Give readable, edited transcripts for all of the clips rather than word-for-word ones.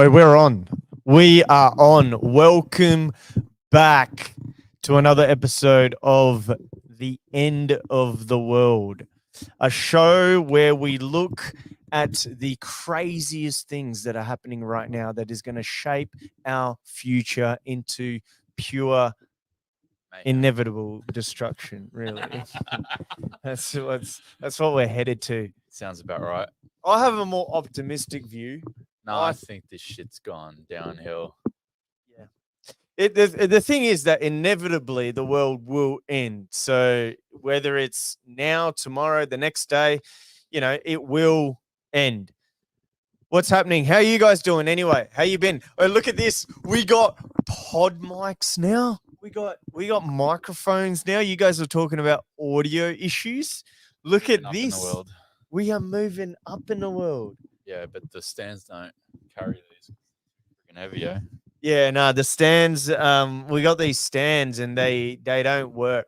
Oh, we're on. We are on. Welcome back to another episode of The End of the World, a show where we look at the craziest things that are happening right now that is going to shape our future into pure inevitable destruction, really. that's what we're headed to. Sounds about right. I have a more optimistic view. No, I think this shit's gone downhill. Yeah. The thing is that inevitably the world will end. So whether it's now, tomorrow, the next day, it will end. What's happening? How are you guys doing anyway? How you been? Oh, look at this. We got pod mics now. We got microphones now. You guys are talking about audio issues. Look at this. In the world. We are moving up in the world. Yeah, but the stands don't carry these. Freaking heavy, yeah. Yeah, no, the stands. We got these stands, and they don't work.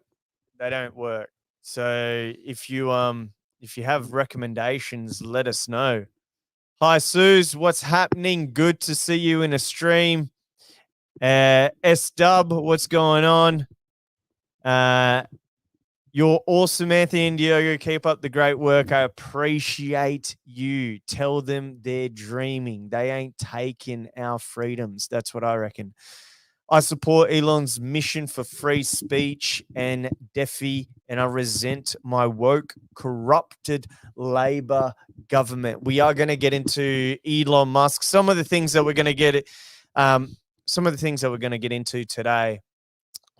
They don't work. So if you have recommendations, let us know. Hi, SUES. What's happening? Good to see you in a stream. S Dub, what's going on? You're awesome, Anthony and Diogo. Keep up the great work. I appreciate you. Tell them they're dreaming. They ain't taking our freedoms. That's what I reckon. I support Elon's mission for free speech and DeFi, and I resent my woke, corrupted Labor government. We are going to get into Elon Musk. Some of the things that we're going to get into today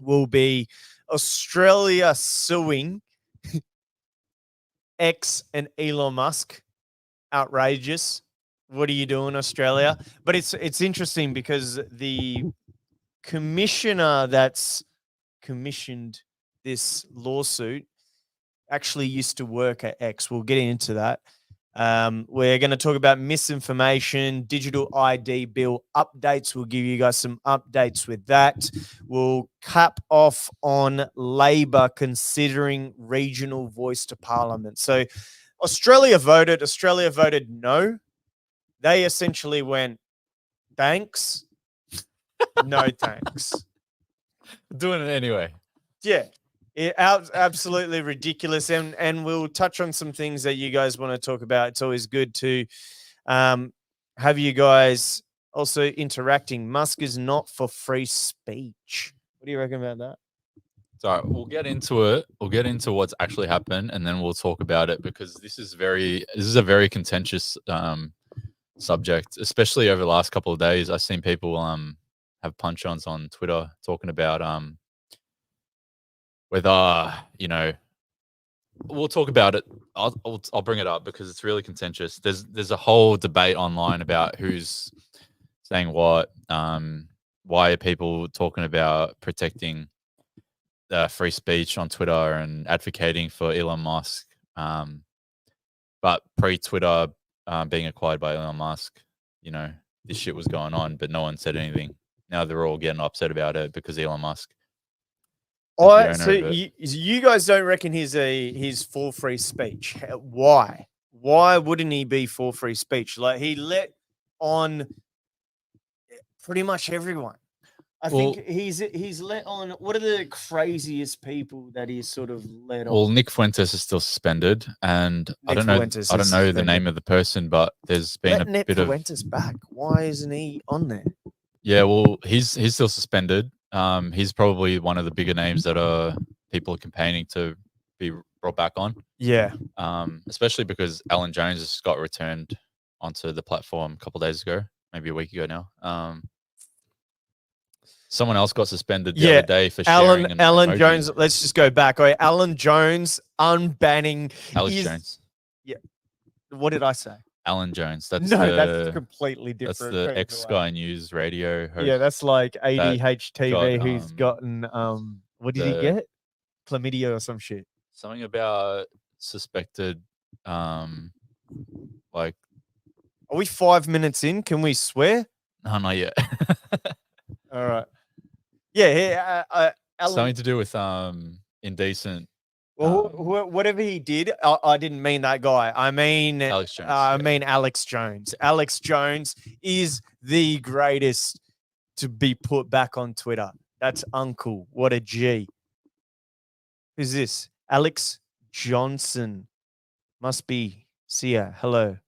will be Australia suing X and Elon Musk. Outrageous. What are you doing, Australia? But it's interesting because the commissioner that's commissioned this lawsuit actually used to work at X. We'll get into that. We're going to talk about misinformation, digital ID bill updates. We'll give you guys some updates with that. We'll cap off on Labor considering regional voice to Parliament. So Australia voted no. They essentially went, thanks, no thanks. Doing it anyway. Yeah. Absolutely ridiculous, and we'll touch on some things that you guys want to talk about. It's always good to have you guys also interacting. Musk is not for free speech. What do you reckon about that? So we'll get into it. We'll get into what's actually happened, and then we'll talk about it because this is a very contentious subject, especially over the last couple of days. I've seen people have punch-ons on Twitter talking about whether, we'll talk about it. I'll bring it up because it's really contentious. There's a whole debate online about who's saying what. Why are people talking about protecting free speech on Twitter and advocating for Elon Musk? But pre-Twitter being acquired by Elon Musk, this shit was going on, but no one said anything. Now they're all getting upset about it because Elon Musk. So you guys don't reckon he's for free speech? Why? Why wouldn't he be for free speech? Like, he let on pretty much everyone. I think he's let on. What are the craziest people that he's sort of let on? Well, Nick Fuentes is still suspended, and I don't know the name of the person, but there's been Nick Fuentes back. Why isn't he on there? Yeah, well, he's still suspended. He's probably one of the bigger names that people are campaigning to be brought back on. Yeah. Especially because Alan Jones just got returned onto the platform a couple of days ago, maybe a week ago now. Someone else got suspended the other day for sharing Alan Jones. Let's just go back. Okay, Alan Jones unbanning Alex Jones. Yeah. What did I say? Alan Jones. That's completely different. That's the ex-Sky News radio host. Yeah, that's like ADHTV who's gotten what did he get? Chlamydia or some shit. Something about suspected like. Are we 5 minutes in? Can we swear? No, not yet. All right. Yeah, Alan, something to do with indecent Well, whatever he did, I didn't mean that guy. I mean, Alex Jones. I mean Alex Jones. Alex Jones is the greatest to be put back on Twitter. That's Uncle. What a G. Who's this? Alex Johnson. Must be. See ya. Hello.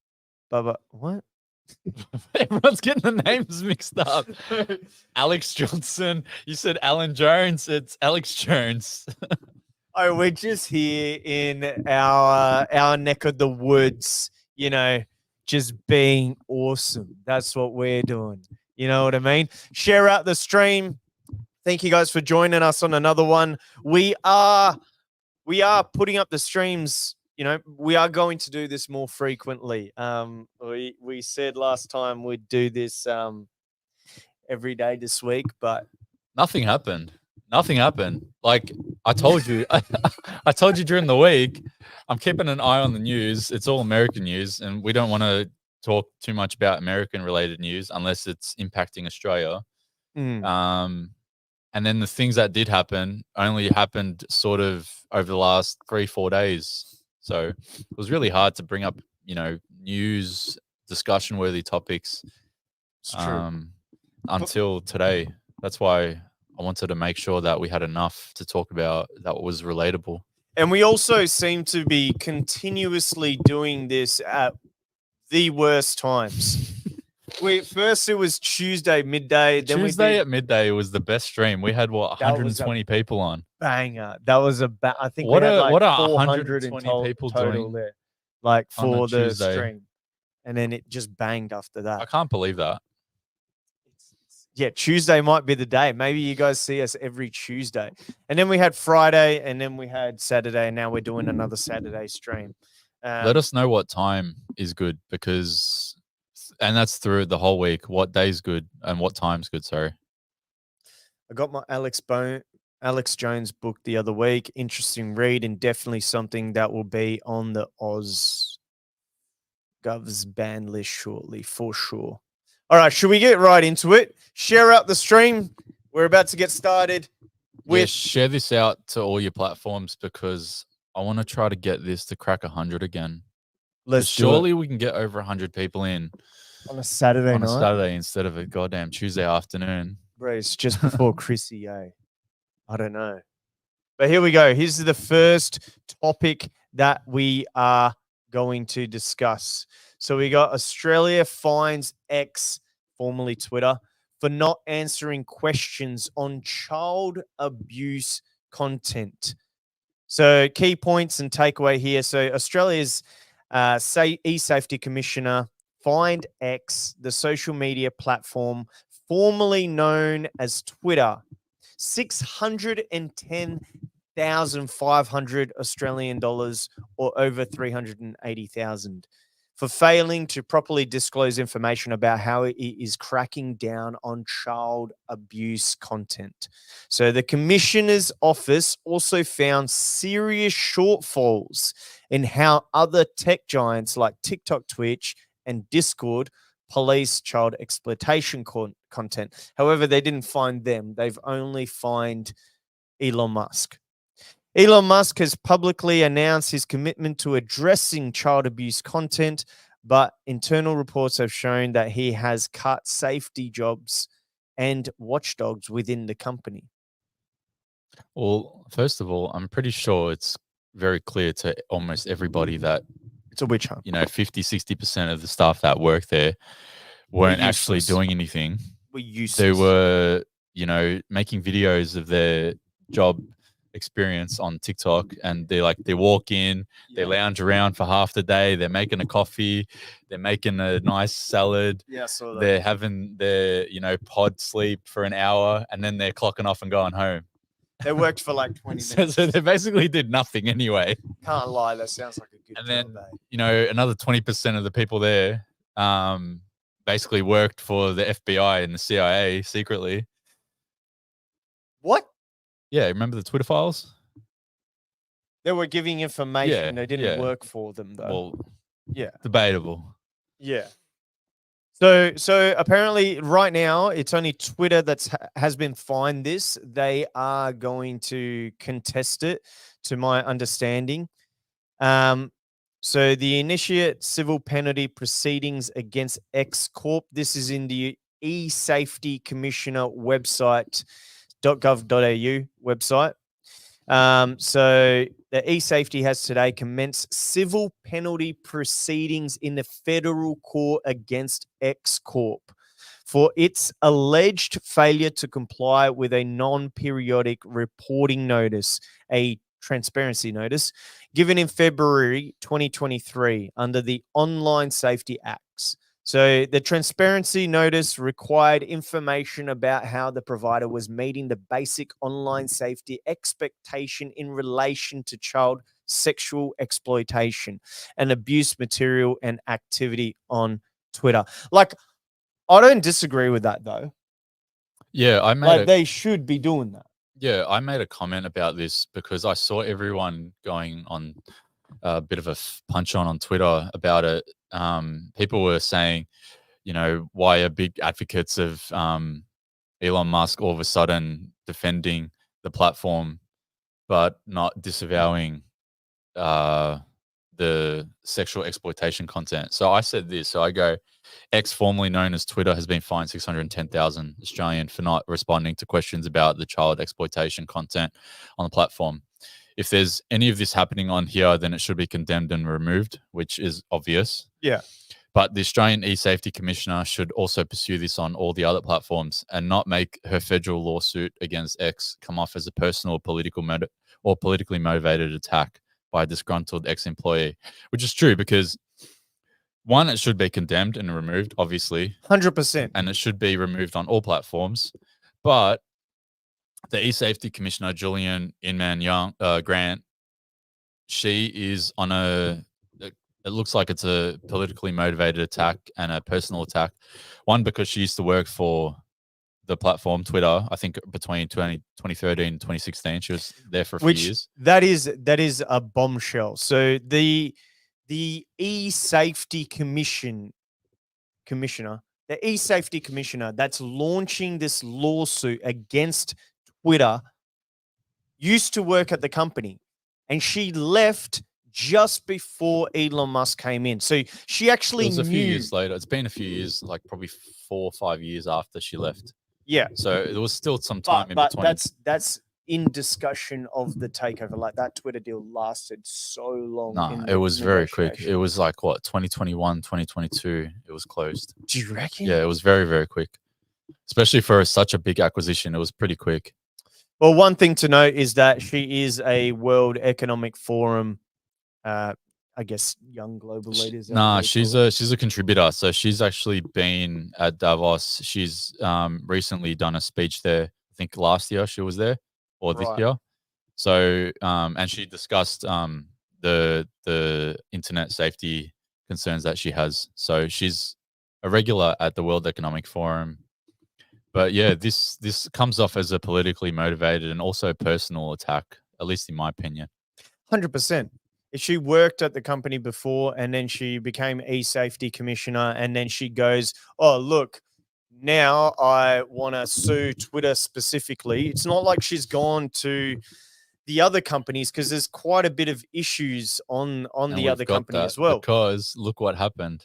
Baba. What? Everyone's getting the names mixed up. Alex Johnson. You said Alan Jones. It's Alex Jones. Oh, we're just here in our neck of the woods, you know, just being awesome. That's what we're doing. You know what I mean? Share out the stream. Thank you guys for joining us on another one. We are putting up the streams. You know, we are going to do this more frequently. We said last time we'd do this every day this week, but Nothing happened. Nothing happened. Like I told you, I told you during the week, I'm keeping an eye on the news. It's all American news, and we don't want to talk too much about American related news unless it's impacting Australia. And then the things that did happen only happened sort of over the last 3-4 days. So it was really hard to bring up, you know, news discussion worthy topics until today. That's why I wanted to make sure that we had enough to talk about that was relatable. And we also seem to be continuously doing this at the worst times. First it was Tuesday midday. Then Tuesday at midday was the best stream. We had what 120 people on. Banger. That was I think What we had like what are 420 people total doing there, like for the Tuesday? stream, and then it just banged after that. I can't believe that. Yeah, Tuesday might be the day. Maybe you guys see us every Tuesday. And then we had Friday, and then we had Saturday, and now we're doing another Saturday stream. Let us know what time is good because, and that's through the whole week. What day's good and what time's good? Sorry. I got my Alex Jones book the other week. Interesting read and definitely something that will be on the Oz Gov's ban list shortly, for sure. All right, should we get right into it? Share out the stream. We're about to get started. Share this out to all your platforms because I want to try to get this to crack 100 again. Surely we can get over 100 people in on a Saturday night. On a Saturday instead of a goddamn Tuesday afternoon. Bro, it's just before Chrissy, eh? I don't know. But here we go. Here's the first topic that we are going to discuss. So we got Australia fines X, formerly Twitter, for not answering questions on child abuse content. So key points and takeaway here. So Australia's e-safety commissioner fined X, the social media platform formerly known as Twitter, 610,500 Australian dollars, or over 380,000, for failing to properly disclose information about how it is cracking down on child abuse content. So the Commissioner's Office also found serious shortfalls in how other tech giants like TikTok, Twitch, and Discord police child exploitation content. However, they didn't find them. They've only fined Elon Musk. Elon Musk has publicly announced his commitment to addressing child abuse content, but internal reports have shown that he has cut safety jobs and watchdogs within the company. Well, first of all, I'm pretty sure it's very clear to almost everybody that it's a witch hunt. 50-60% of the staff that work there weren't actually doing anything. They were, making videos of their job experience on TikTok, and they walk in, they lounge around for half the day, they're making a coffee, they're making a nice salad, they're having their pod sleep for an hour, and then they're clocking off and going home. They worked for like 20 minutes. So they basically did nothing anyway. Can't lie, that sounds like a good and job. Then another 20% of the people there basically worked for the FBI and the CIA secretly. What? Yeah, remember the Twitter files? They were giving information. They didn't work for them, though. Well, debatable. Yeah. So apparently, right now, it's only Twitter has been fined this. They are going to contest it, to my understanding. Um, so the initiate civil penalty proceedings against X Corp. This is in the e-safety commissioner website, .gov.au website. So the eSafety has today commenced civil penalty proceedings in the federal court against X Corp for its alleged failure to comply with a non-periodic reporting notice, a transparency notice, given in February 2023 under the Online Safety Acts. So the transparency notice required information about how the provider was meeting the basic online safety expectation in relation to child sexual exploitation and abuse material and activity on Twitter. Like, I don't disagree with that though. Yeah, I made Like, they should be doing that. Yeah, I made a comment about this because I saw everyone going on a bit of a punch on Twitter about it. People were saying, why are big advocates of Elon Musk all of a sudden defending the platform, but not disavowing the sexual exploitation content? So I said this. So I go, X, formerly known as Twitter, has been fined 610,000 Australian for not responding to questions about the child exploitation content on the platform. If there's any of this happening on here, then it should be condemned and removed, which is obvious. Yeah. But the Australian e-safety commissioner should also pursue this on all the other platforms and not make her federal lawsuit against X come off as a personal or politically motivated attack by a disgruntled ex-employee, which is true because one, it should be condemned and removed, obviously, 100%. and it should be removed on all platforms. But the e-safety commissioner, Julian Inman Grant, she is on it looks like it's a politically motivated attack and a personal attack. One, because she used to work for the platform Twitter, I think between 2013 and 2016. She was there for a few years. That is a bombshell. So the e-safety commissioner, the e-safety commissioner that's launching this lawsuit against Twitter used to work at the company, and she left just before Elon Musk came in. So she actually It was a few knew. years later. It's been a few years, like probably 4 or 5 years after she left. Yeah. So there was still some time in But between. that's in discussion of the takeover. Like, that Twitter deal lasted so long. No, it was very quick. It was like what, 2021, 2022. It was closed. Do you reckon? Yeah, it was very, very quick. Especially for such a big acquisition, it was pretty quick. Well, one thing to note is that she is a World Economic Forum, I guess, young global leaders. Nah, she's a contributor. So she's actually been at Davos. She's recently done a speech there. I think last year she was there, or this year. So and she discussed the internet safety concerns that she has. So she's a regular at the World Economic Forum. But yeah, this comes off as a politically motivated and also personal attack, at least in my opinion. 100%. She worked at the company before, and then she became e-safety commissioner, and then she goes, oh, look, now I want to sue Twitter specifically. It's not like she's gone to the other companies, because there's quite a bit of issues on the other company as well. Because look what happened.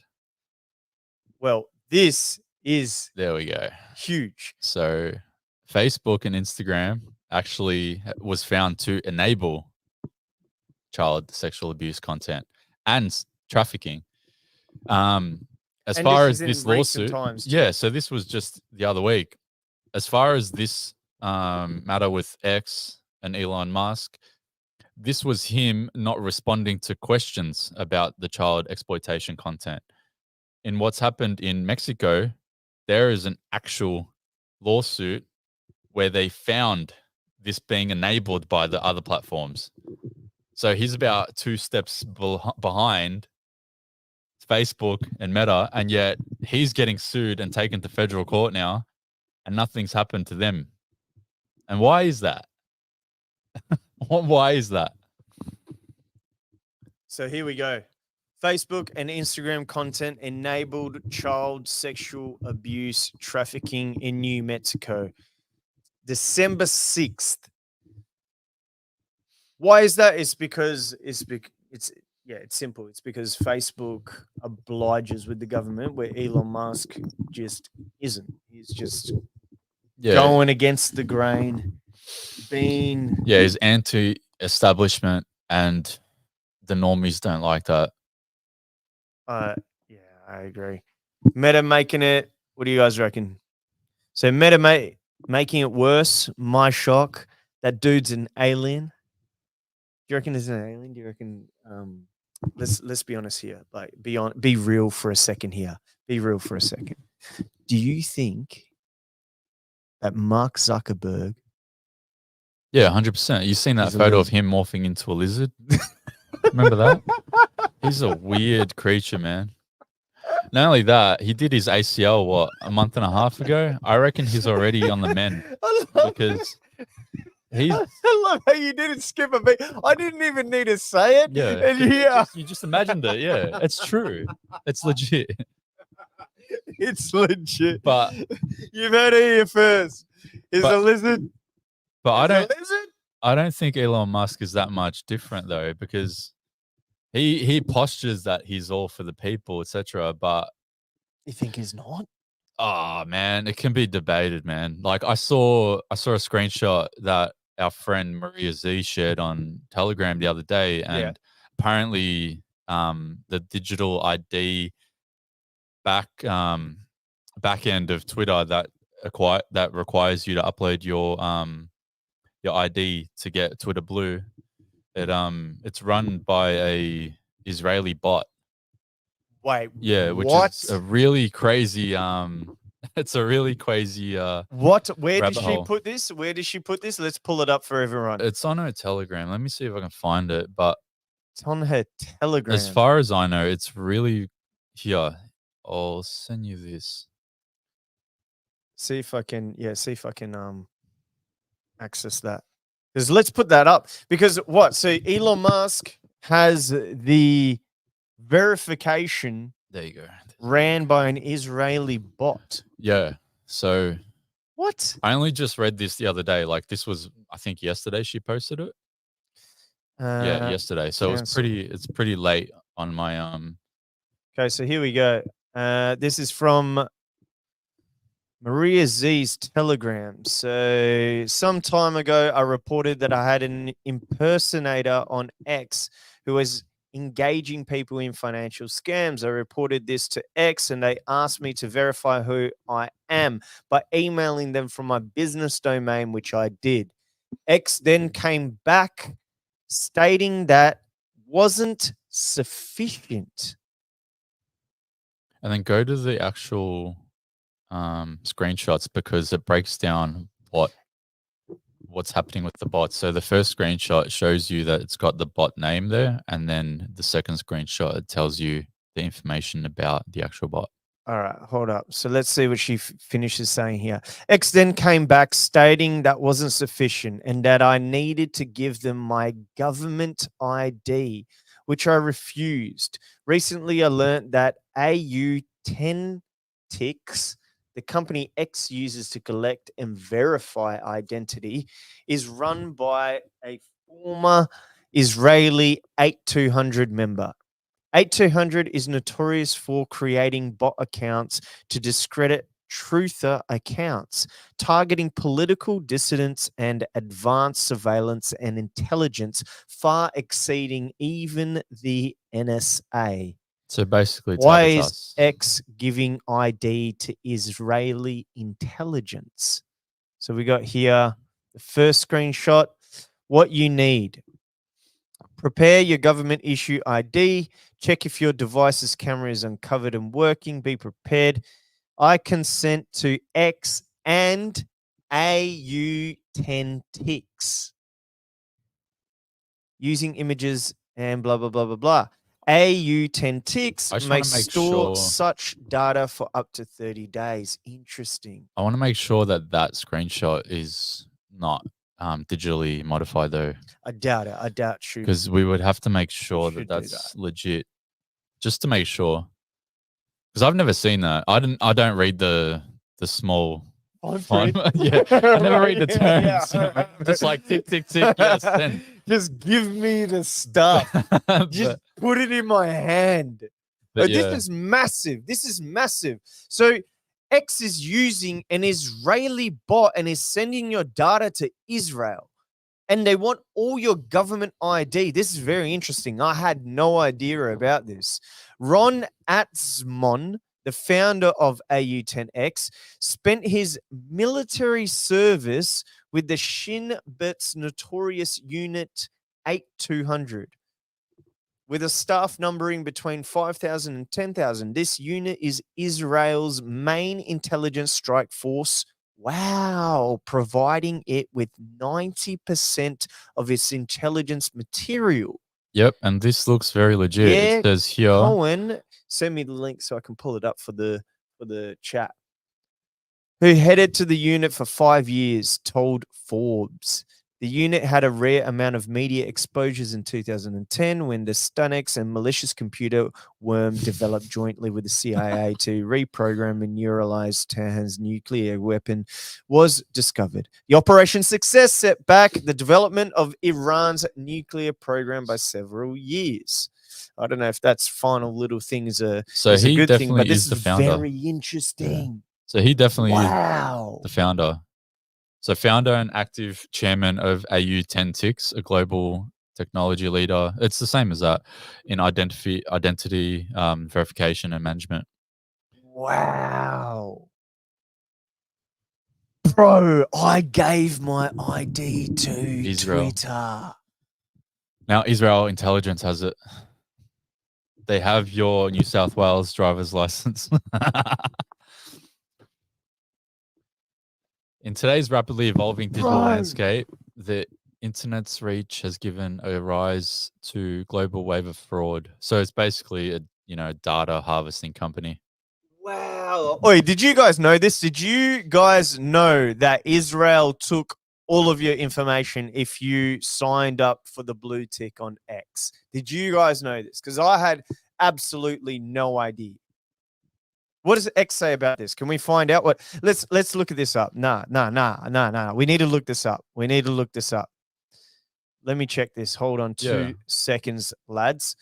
Well, this is there we go. Huge. So Facebook and Instagram actually was found to enable child sexual abuse content and trafficking. As far as this lawsuit, so this was just the other week. As far as this matter with X and Elon Musk, this was him not responding to questions about the child exploitation content. In what's happened in Mexico, there is an actual lawsuit where they found this being enabled by the other platforms. So he's about 2 steps behind Facebook and Meta, and yet he's getting sued and taken to federal court now, and nothing's happened to them. And why is that? Why is that? So here we go. Facebook and Instagram content enabled child sexual abuse trafficking in New Mexico. December 6th. Why is that? It's because it's simple. It's because Facebook obliges with the government where Elon Musk just isn't. He's just Yeah. going against the grain, being Yeah, he's anti-establishment, and the normies don't like that. yeah, I agree. Meta making it. What do you guys reckon? So Meta making it worse. My shock. That dude's an alien. Do you reckon he's an alien? Do you reckon? Let's be honest here. Like, be real for a second here. Be real for a second. Do you think that Mark Zuckerberg? Yeah, 100%. You seen that He's a photo of lizard. him morphing into a lizard? Remember that? He's a weird creature, man. Not only that, he did his ACL a month and a half ago. I reckon he's already on the mend because he's I love how you didn't skip a beat. I didn't even need to say it. yeah. And You just imagined it. Yeah, it's true. It's legit. it's legit. But You've heard it here first. Is a lizard? But Is a lizard? I don't think Elon Musk is that much different though, because he postures that he's all for the people, etc. But You think he's not? oh man, it can be debated, man. Like I saw a screenshot that our friend Maria Z shared on Telegram the other day, and apparently the digital ID back end of Twitter that requires you to upload your ID to get Twitter Blue. It's run by a Israeli bot. Wait, Yeah, which is a really crazy it's a really crazy what? Where did rabbit she hole. put this? Where did she put this? Let's pull it up for everyone. It's on her Telegram. Let me see if I can find it. But It's on her Telegram. as far as I know, it's really here. I'll send you this. See if I can access that. Because let's put that up. Because what? So Elon Musk has the verification There you go. ran by an Israeli bot. Yeah. So What? I only just read this the other day. Like this was, I think yesterday she posted it. Yeah, yesterday. So it's pretty late on my Okay, so here we go. This is from Maria Z's Telegram. So some time ago, I reported that I had an impersonator on X who was engaging people in financial scams. I reported this to X and they asked me to verify who I am by emailing them from my business domain, which I did. X then came back stating that wasn't sufficient. and then go to the actual screenshots because it breaks down what's happening with the bot. So the first screenshot shows you that it's got the bot name there, and then the second screenshot it tells you the information about the actual bot. All right, hold up. So let's see what she finishes saying here. X then came back stating that wasn't sufficient and that I needed to give them my government ID, which I refused. Recently, I learned that AU10 ticks, the company X uses to collect and verify identity, is run by a former Israeli 8200 member. 8200 is notorious for creating bot accounts to discredit truther accounts, targeting political dissidents and advanced surveillance and intelligence far exceeding even the NSA. So basically, why is X giving ID to Israeli intelligence? So we got here the first screenshot. What you need. Prepare your government issue ID. Check if your device's camera is uncovered and working. Be prepared. I consent to X and AU10 ticks. Using images and blah, blah, blah, blah, blah. AU10 ticks may store such data for up to 30 days. Interesting. I want to make sure that that screenshot is not digitally modified though. I doubt it. I doubt shooting. Because we would have to make sure that that's legit. just to make sure, because I've never seen that. I don't read the small font. Yeah, I never read the terms. I'm just like tick tick tick. Yes, then just give me the stuff. Just put it in my hand. But yeah. this is massive. This is massive. So X is using an Israeli bot and is sending your data to Israel. And they want all your government ID. This is very interesting. I had no idea about this. Ron Atzmon, the founder of AU10X, spent his military service with the Shin Bet's notorious Unit 8200. With a staff numbering between 5,000 and 10,000, this unit is Israel's main intelligence strike force. Wow, providing it with 90% of its intelligence material. Yep, and this looks very legit. Yeah, it says here. Cohen, send me the link so I can pull it up for the chat. Who headed to the unit for 5 years, told Forbes. The unit had a rare amount of media exposures in 2010 when the Stunex and malicious computer worm developed jointly with the CIA to reprogram and neuralize Tehran's nuclear weapon was discovered. The operation's success set back the development of Iran's nuclear program by several years. I don't know if that's final little thing is a good thing, but this is very interesting. Yeah. So he definitely is the founder. So founder and active chairman of AU10X, a global technology leader. It's the same as that in identity verification and management. Wow. Bro, I gave my ID to Israel. Twitter. Now Israel intelligence has it. They have your New South Wales driver's license. In today's rapidly evolving digital landscape, the internet's reach has given a rise to global wave of fraud. So it's basically a data harvesting company. Wow. Oi, did you guys know this? Did you guys know that Israel took all of your information if you signed up for the blue tick on X? Did you guys know this? Because I had absolutely no idea. What does X say about this? Can we find out what? Let's look at this up. Nah. We need to look this up. Let me check this. Hold on 2 seconds, lads.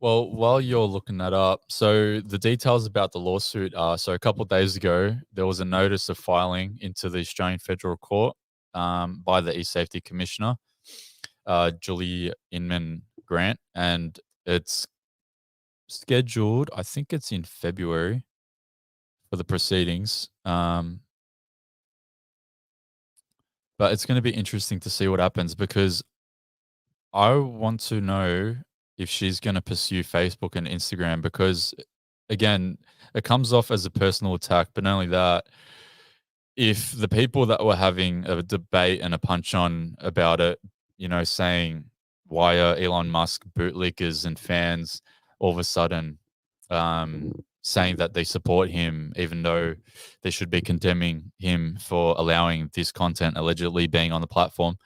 Well, while you're looking that up, so the details about the lawsuit are, so a couple of days ago, there was a notice of filing into the Australian Federal Court by the E-Safety Commissioner, Julie Inman Grant, and it's scheduled, I think it's in February, for the proceedings. But it's going to be interesting to see what happens, because I want to know if she's going to pursue Facebook and Instagram, because again, it comes off as a personal attack. But not only that, if the people that were having a debate and a punch on about it, saying why are Elon Musk bootlickers and fans all of a sudden saying that they support him, even though they should be condemning him for allowing this content allegedly being on the platform,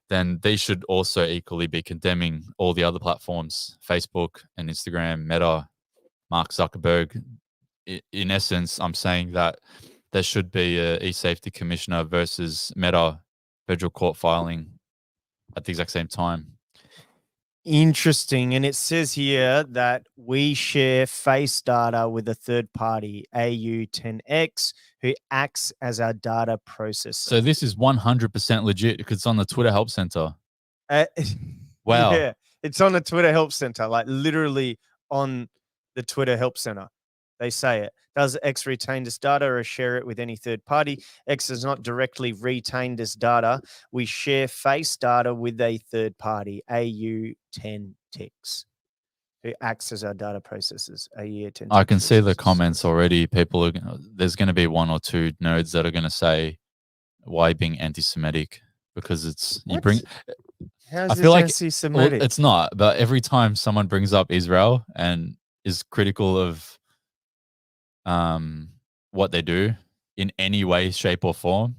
then they should also equally be condemning all the other platforms, Facebook and Instagram, Meta, Mark Zuckerberg. In essence, I'm saying that there should be a e-safety commissioner versus Meta federal court filing at the exact same time. Interesting. And it says here that we share face data with a third party, AU10X, who acts as our data processor. So this is 100% legit because it's on the Twitter Help Center. Wow. Yeah, it's on the Twitter Help Center, like literally on the Twitter Help Center. They say it. Does X retain this data or share it with any third party? X does not directly retain this data. We share face data with a third party, AU10X, who acts as our data processors. AU10. I can see the comments already. There's going to be 1 or 2 nerds that are going to say, why being anti-Semitic? Because it's, what? you bring... How's I feel like anti-Semitic? Well, it's not, but every time someone brings up Israel and is critical of what they do in any way, shape, or form,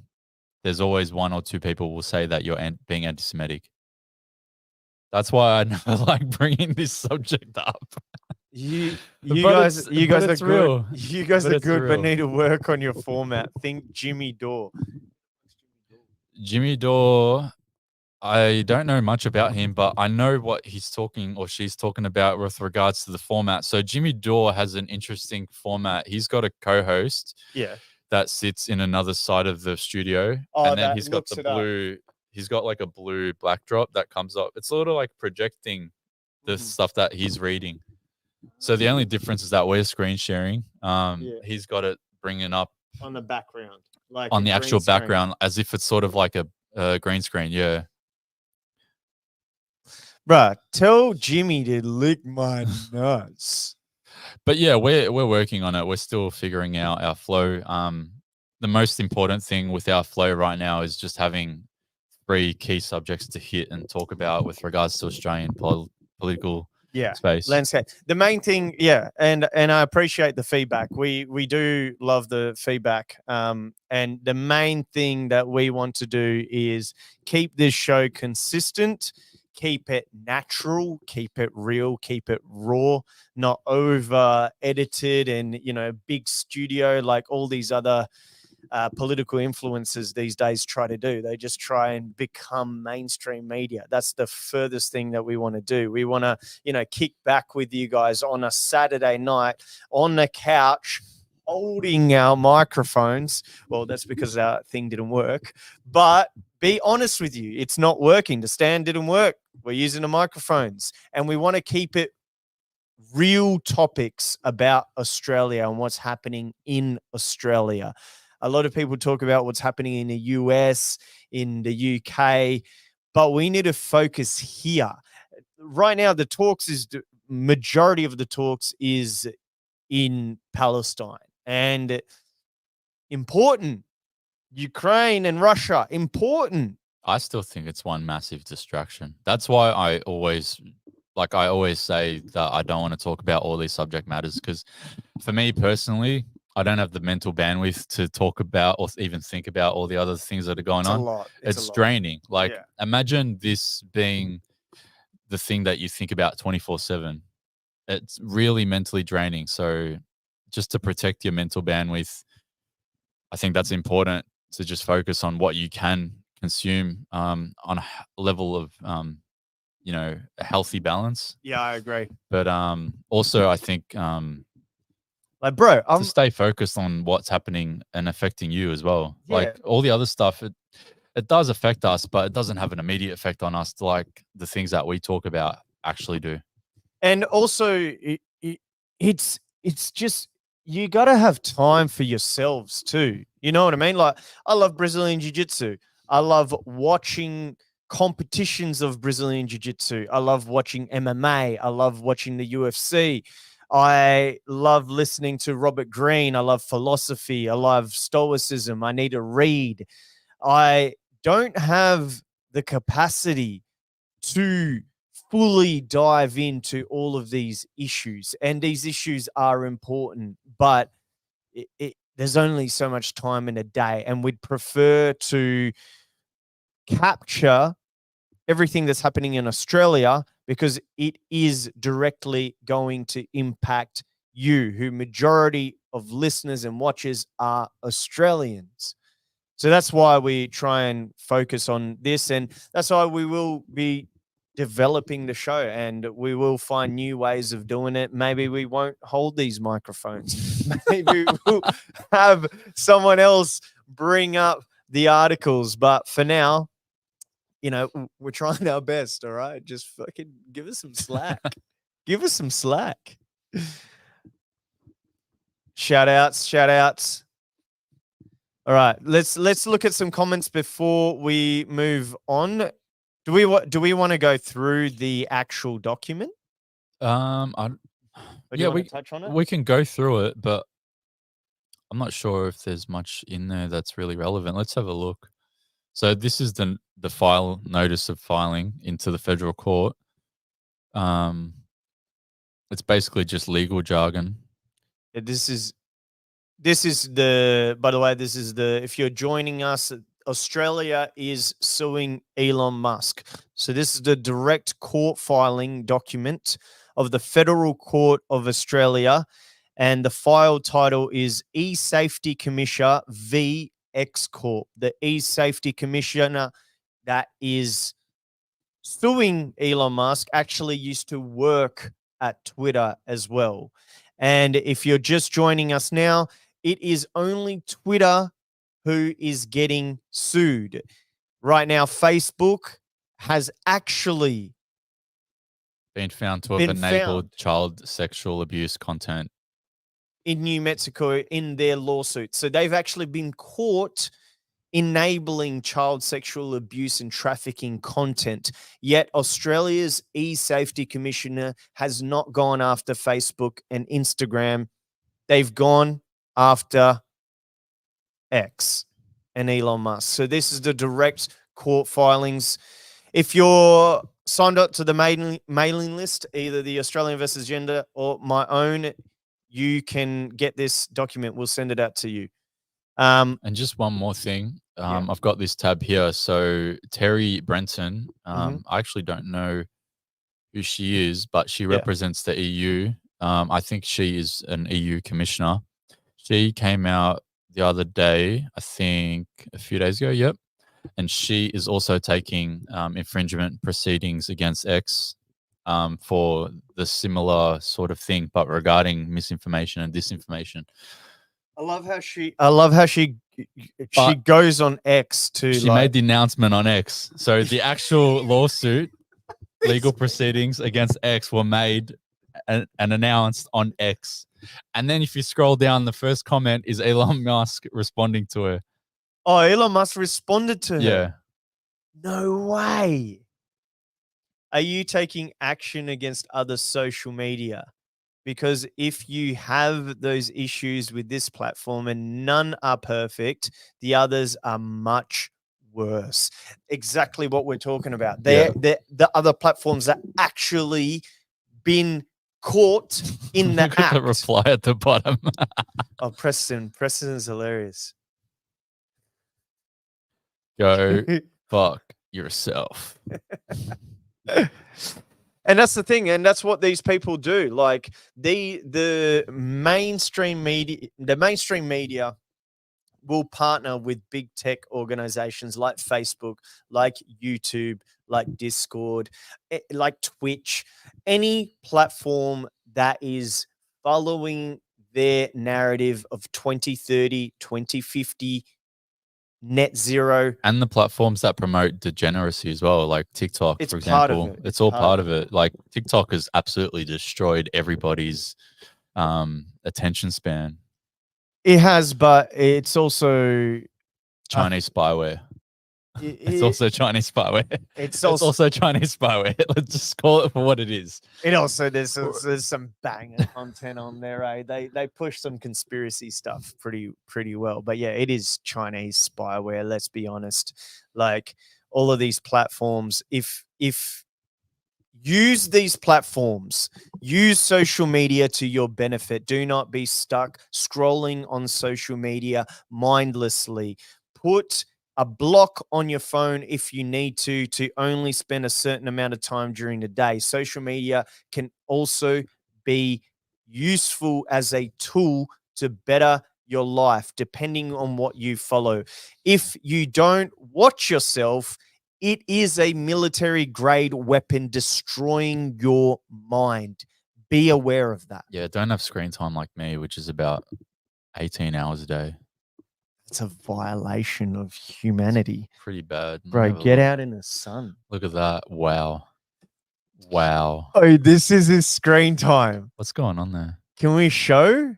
there's always 1 or 2 people will say that you're being anti-Semitic. That's why I never like bringing this subject up. You But guys are it's good. real. You guys But are it's good, but real. need to work on your format. Think Jimmy Dore. Jimmy Dore, I don't know much about him, but I know what he's talking or she's talking about with regards to the format. So Jimmy Dore has an interesting format. He's got a co-host Yeah. that sits in another side of the studio, Oh, and then that he's got looks the it up. blue. He's got like a blue backdrop that comes up. It's sort of like projecting the Mhm. stuff that he's reading. So the only difference is that we're screen sharing. Yeah. He's got it bringing up On the background, like on a the green actual screen. background as if it's sort of like a green screen. Yeah. Bruh, tell Jimmy to lick my nuts. But yeah, we're working on it. We're still figuring out our flow. The most important thing with our flow right now is just having 3 key subjects to hit and talk about with regards to Australian political Yeah, space. landscape. The main thing, yeah, and I appreciate the feedback. We do love the feedback. And the main thing that we want to do is keep this show consistent, keep it natural, keep it real, keep it raw, not over edited and big studio like all these other political influencers these days try to do. They just try and become mainstream media. That's the furthest thing that we want to do. We want to, kick back with you guys on a Saturday night on the couch, holding our microphones. Well, that's because our thing didn't work. But be honest with you, it's not working. The stand didn't work. We're using the microphones, and we want to keep it real topics about Australia and what's happening in Australia. A lot of people talk about what's happening in the US, in the UK, but we need to focus here. Right now, the majority of the talks is in Palestine, and important. Ukraine and Russia, important. I still think it's one massive distraction. That's why I always say that I don't want to talk about all these subject matters, because for me personally, I don't have the mental bandwidth to talk about or even think about all the other things that are going It's a on. lot. It's draining. Like, Yeah. imagine this being the thing that you think about 24/7. It's really mentally draining. So just to protect your mental bandwidth, I think that's important to just focus on what you can consume on a level of a healthy balance. Yeah, I agree. But also I think Like, bro, to stay focused on what's happening and affecting you as well. Yeah. Like all the other stuff, it does affect us, but it doesn't have an immediate effect on us like the things that we talk about actually do. And also, it's just you got to have time for yourselves too. You know what I mean? Like, I love Brazilian Jiu-Jitsu. I love watching competitions of Brazilian Jiu-Jitsu. I love watching MMA. I love watching the UFC. I love listening to Robert Greene. I love philosophy. I love stoicism. I need to read. I don't have the capacity to fully dive into all of these issues, and these issues are important, but there's only so much time in a day, and we'd prefer to capture everything that's happening in Australia because it is directly going to impact you, who majority of listeners and watchers are Australians. So that's why we try and focus on this, and that's why we will be developing the show, and we will find new ways of doing it. Maybe we won't hold these microphones. Maybe we'll have someone else bring up the articles. But for now, we're trying our best. All right, just fucking give us some slack. Give us some slack. Shout outs. All right, let's look at some comments before we move on. Do we want to go through the actual document? I Or do you want to touch on it? we can go through it, but I'm not sure if there's much in there that's really relevant. Let's have a look. So this is the file notice of filing into the federal court. It's basically just legal jargon. Yeah, this is the, by the way, this is the, if you're joining us, Australia is suing Elon Musk. So this is the direct court filing document of the Federal Court of Australia, and the file title is E-Safety Commissioner v. X Corp. The E-Safety Commissioner that is suing Elon Musk actually used to work at Twitter as well. And if you're just joining us now, it is only Twitter who is getting sued. Right now, Facebook has actually been found to have enabled child sexual abuse content in New Mexico in their lawsuit. So they've actually been caught enabling child sexual abuse and trafficking content. Yet Australia's e-safety commissioner has not gone after Facebook and Instagram. They've gone after X and Elon Musk. So this is the direct court filings. If you're signed up to the mailing list, either the Australian versus Gender or my own, you can get this document. We'll send it out to you. And just one more thing. I've got this tab here. So Terry Brenton, I actually don't know who she is, but she represents the EU. I think she is an EU commissioner. She came out the other day, I think a few days ago. Yep. And she is also taking infringement proceedings against X for the similar sort of thing, but regarding misinformation and disinformation. I love how she goes on X to. She made the announcement on X. So the actual lawsuit, legal proceedings against X were made and announced on X. And then if you scroll down, the first comment is Elon Musk responding to her. Oh, Elon Musk responded to her. Yeah. No way. Are you taking action against other social media? Because if you have those issues with this platform and none are perfect, the others are much worse. Exactly what we're talking about. The other platforms that actually been caught in the Look at the reply at the bottom. Oh, Preston's hilarious. Go fuck yourself. And that's the thing, and that's what these people do. Like the mainstream media will partner with big tech organizations like Facebook, like YouTube, like Discord, like Twitch, any platform that is following their narrative of 2030, 2050 net zero. And the platforms that promote degeneracy as well, like TikTok, for example. It's all part of it. Like TikTok has absolutely destroyed everybody's attention span. It has, but it's also Chinese spyware. It's also Chinese spyware. It's also Chinese spyware. Let's just call it for what it is. It also there's some banger content on there. They push some conspiracy stuff pretty well. But yeah, it is Chinese spyware. Let's be honest. Like all of these platforms, if use these platforms, use social media to your benefit. Do not be stuck scrolling on social media mindlessly. Put a block on your phone if you need to only spend a certain amount of time during the day. Social media can also be useful as a tool to better your life, depending on what you follow. If you don't watch yourself, it is a military grade weapon destroying your mind. Be aware of that. Yeah, don't have screen time like me, which is about 18 hours a day. It's a violation of humanity. It's pretty bad. Bro, get out in the sun. Look at that. Wow. Wow. Oh, this is his screen time. What's going on there? Can we show?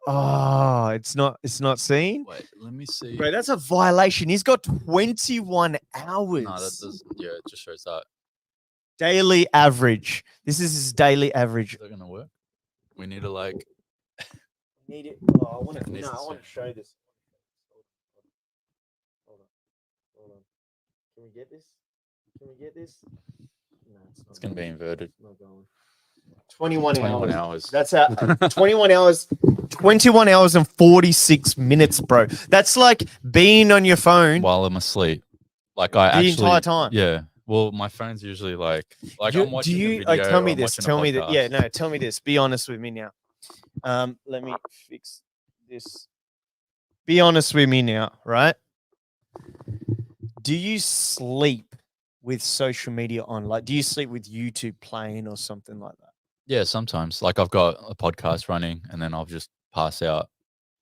Oh, it's not seen? Wait, let me see. Bro, that's a violation. He's got 21 hours. No, that does. Yeah, it just shows that. Daily average. This is his daily average. Is that going to work? We need to like... Need it. Oh, I want to show this. Hold on. Can we get this? No, it's going to be inverted. It's not going. 21 hours. That's 21 hours. 21 hours and 46 minutes, bro. That's like being on your phone while I'm asleep. Like the entire time. Yeah. Well, my phone's usually like Do I'm watching a you video tell or me I'm this? watching a Tell me that. Yeah, podcast. no, tell me this. Be honest with me now. Let me fix this. Be honest with me now, right? Do you sleep with social media on? Like, do you sleep with YouTube playing or something like that? Yeah, sometimes. Like I've got a podcast running and then I'll just pass out.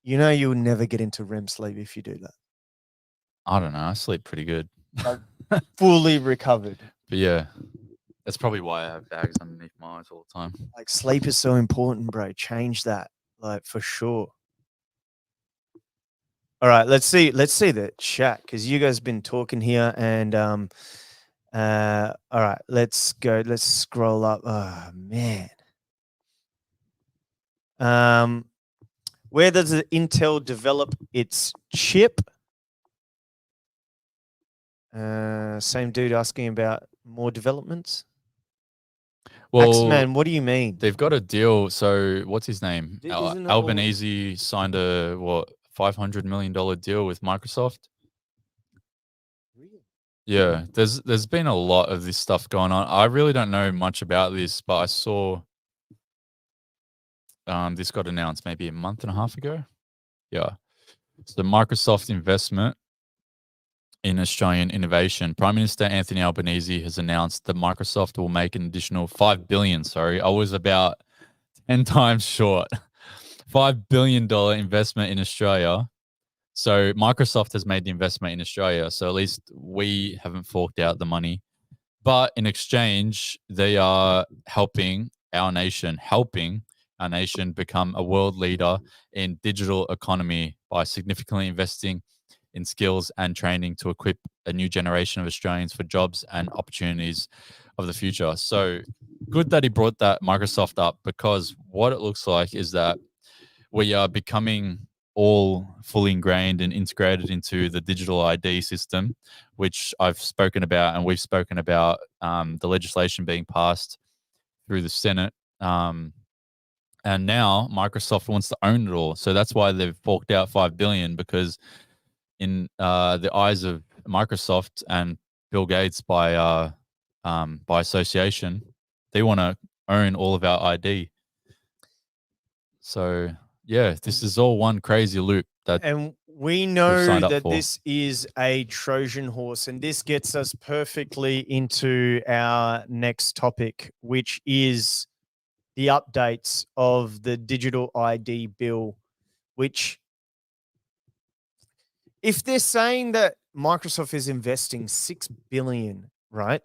You know, you'll never get into REM sleep if you do that. I don't know. I sleep pretty good. Like, fully recovered. But yeah, that's probably why I have bags underneath my eyes all the time. Like, sleep is so important, bro. Change that, like, for sure. All right, let's see the chat because you guys been talking here, and all right, let's go. Let's scroll up. Oh man. Where does the Intel develop its chip? Same dude asking about more developments. Well, Man, what do you mean? they've got a deal. So what's his name? Isn't it Albanese signed a $500 million deal with Microsoft. Yeah, there's been a lot of this stuff going on. I really don't know much about this, but I saw this got announced maybe a month and a half ago. Yeah. So the Microsoft investment in Australian innovation. Prime Minister Anthony Albanese has announced that Microsoft will make an additional 5 billion. Sorry, I was about 10 times short. $5 billion investment in Australia. So Microsoft has made the investment in Australia. So at least we haven't forked out the money. But in exchange, they are helping our nation become a world leader in digital economy by significantly investing in skills and training to equip a new generation of Australians for jobs and opportunities of the future. So good that he brought that Microsoft up, because what it looks like is that we are becoming all fully ingrained and integrated into the digital ID system, which I've spoken about, and we've spoken about the legislation being passed through the Senate. And now Microsoft wants to own it all. So that's why they've forked out 5 billion, because in the eyes of Microsoft and Bill Gates by association, they want to own all of our ID. So yeah, this is all one crazy loop that, and we we've know signed up that for. this is a Trojan horse, and this gets us perfectly into our next topic, which is the updates of the digital ID bill, which, if they're saying that Microsoft is investing 6 billion, right?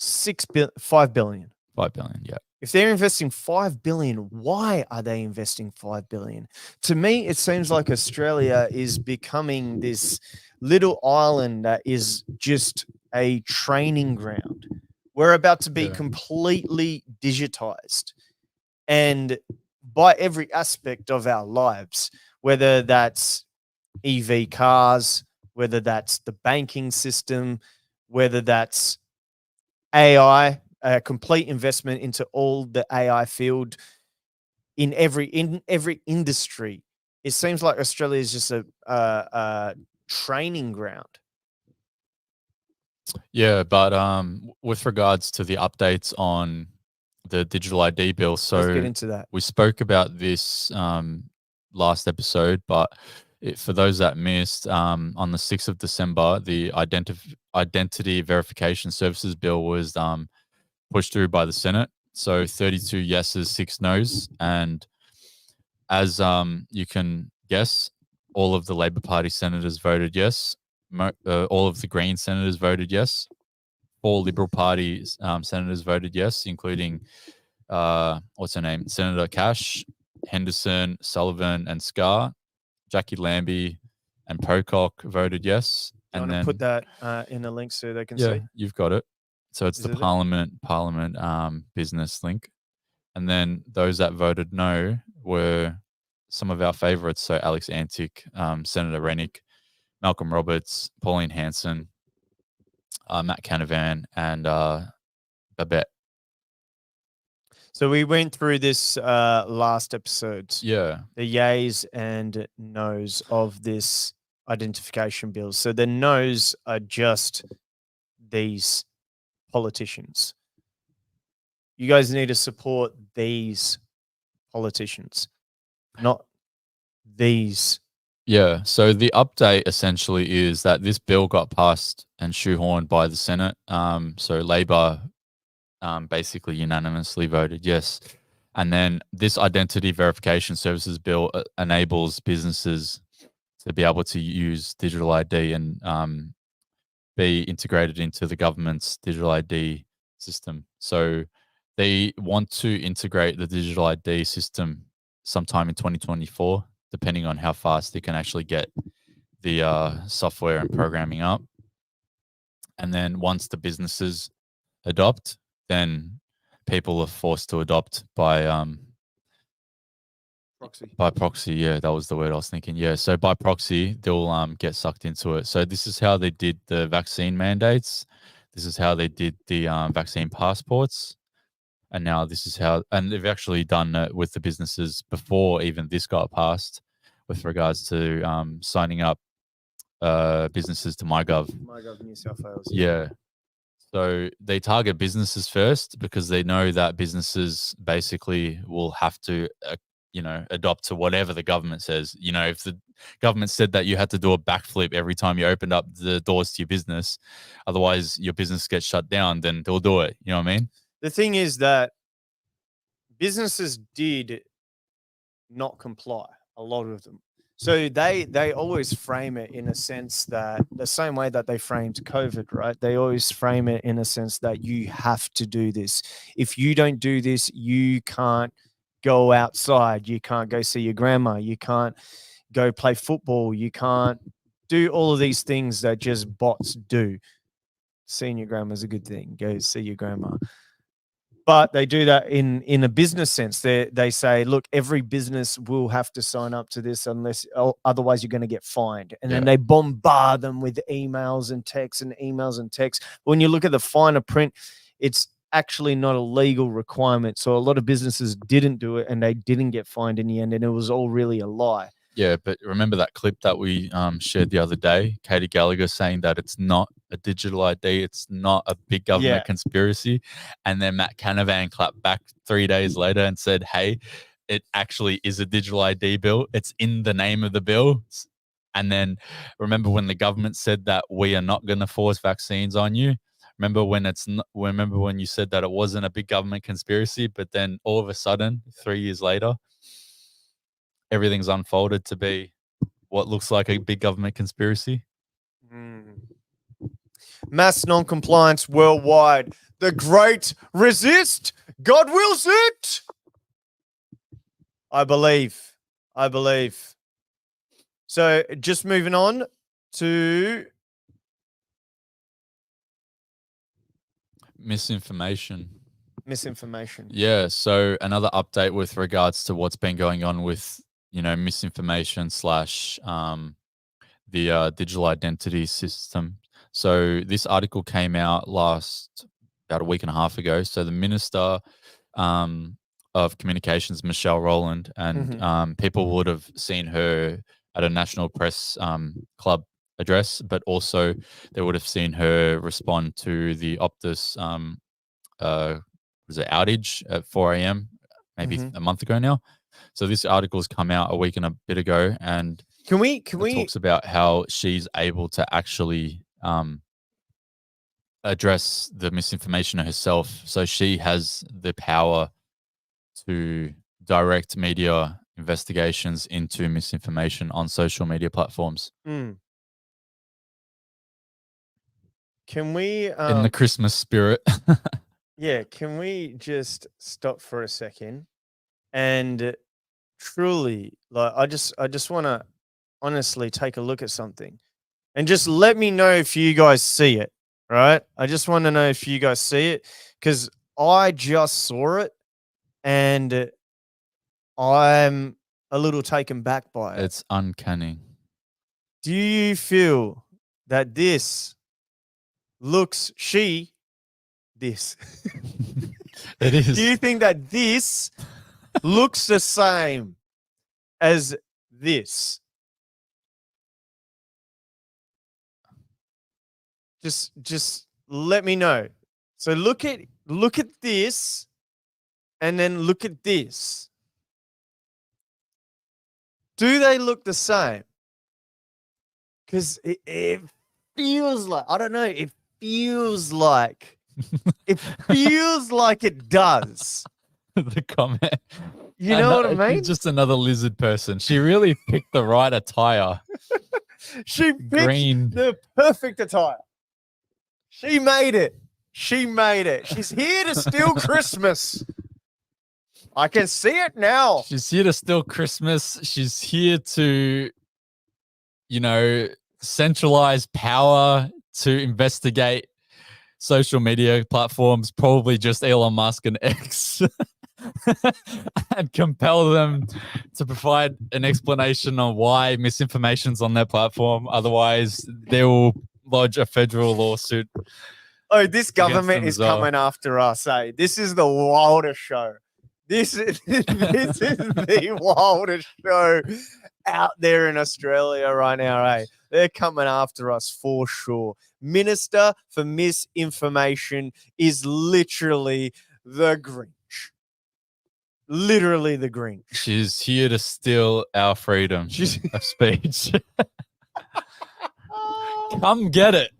5 billion. 5 billion, yeah. If they're investing 5 billion, why are they investing 5 billion? To me, it seems like Australia is becoming this little island that is just a training ground. We're about to be completely digitized, and by every aspect of our lives, whether that's EV cars, whether that's the banking system, whether that's AI, a complete investment into all the AI field in every industry. It seems like Australia is just a training ground. Yeah, but with regards to the updates on the digital ID bill, Let's so get into that. we spoke about this last episode, but for those that missed, on the 6th of December, the identity verification services bill was pushed through by the Senate. So 32 yeses, 6 nos, and as you can guess, all of the Labor Party senators voted yes. All of the Green senators voted yes. 4 Liberal Party senators voted yes, including what's her name, Senator Cash, Henderson, Sullivan, and Scarr. Jackie Lambie and Pocock voted yes. Do you And want to then put that in a link so they can yeah, see? you've got it. So it's Is the it there? Parliament business link. And then those that voted no were some of our favorites. So Alex Antic, Senator Rennick, Malcolm Roberts, Pauline Hanson, Matt Canavan, and Babette. So we went through this last episode. Yeah. The yays and nos of this identification bill. So the nos are just these politicians. You guys need to support these politicians, not these. Yeah. So the update essentially is that this bill got passed and shoehorned by the Senate. So Labor basically unanimously voted yes. And then this identity verification services bill enables businesses to be able to use digital ID and be integrated into the government's digital ID system. So they want to integrate the digital ID system sometime in 2024, depending on how fast they can actually get the software and programming up. And then once the businesses adopt, then people are forced to adopt by proxy. Yeah, that was the word I was thinking. Yeah, so by proxy, they'll get sucked into it. So this is how they did the vaccine mandates. This is how they did the vaccine passports. And now this is how, and they've actually done it with the businesses before even this got passed, with regards to signing up businesses to MyGov. MyGov New South Wales. Yeah. So they target businesses first because they know that businesses basically will have to, adopt to whatever the government says. If the government said that you had to do a backflip every time you opened up the doors to your business, otherwise your business gets shut down, then they'll do it. You know what I mean? The thing is that businesses did not comply, a lot of them. So they always frame it in a sense that the same way that they framed COVID, right? They always frame it in a sense that you have to do this. If you don't do this, you can't go outside. You can't go see your grandma. You can't go play football. You can't do all of these things that just bots do. Seeing your grandma is a good thing. Go see your grandma. But they do that in a business sense. They say, look, every business will have to sign up to this unless otherwise you're going to get fined. And then they bombard them with emails and texts and emails and texts. When you look at the finer print, it's actually not a legal requirement. So a lot of businesses didn't do it and they didn't get fined in the end. And it was all really a lie. Yeah, but remember that clip that we shared the other day? Katie Gallagher saying that it's not a digital ID, it's not a big government conspiracy. And then Matt Canavan clapped back 3 days later and said, hey, it actually is a digital ID bill. It's in the name of the bill. And then remember when the government said that we are not going to force vaccines on you? Remember when you said that it wasn't a big government conspiracy, but then all of a sudden, 3 years later, everything's unfolded to be what looks like a big government conspiracy. Mass non-compliance worldwide. The great resist. God wills it. I believe. So just moving on to misinformation. Yeah. So another update with regards to what's been going on with misinformation / the digital identity system. So this article came out about a week and a half ago. So the Minister of Communications, Michelle Rowland, and people would have seen her at a National Press Club address, but also they would have seen her respond to the Optus was it outage at 4 a.m. maybe a month ago now. So this article's come out a week and a bit ago, and it talks about how she's able to actually address the misinformation herself. So she has the power to direct media investigations into misinformation on social media platforms. Can we in the Christmas spirit? Yeah, can we just stop for a second and truly, like, I just want to honestly take a look at something and just let me know if you guys see it, right? I just want to know if you guys see it because I just saw it and I'm a little taken back by it. It's uncanny. Do you feel that this looks this? It is. Do you think that this looks the same as this? Just let me know. So look at this, and then look at this. Do they look the same? Because it feels like, I don't know, it feels like it does. The comment. You know what I mean? She's just another lizard person. She really picked the right attire. She picked Green. the perfect attire. She made it. She's here to steal Christmas. I can see it now. She's here to steal Christmas. She's here to, centralize power to investigate social media platforms, probably just Elon Musk and X, and compel them to provide an explanation on why misinformation's on their platform. Otherwise, they will lodge a federal lawsuit. Oh, this government is coming after us, eh? This is the wildest show. This is the wildest show out there in Australia right now, eh? They're coming after us for sure. Minister for Misinformation is literally the Grinch. Literally the Grinch. She's here to steal our freedom of speech. Come get it.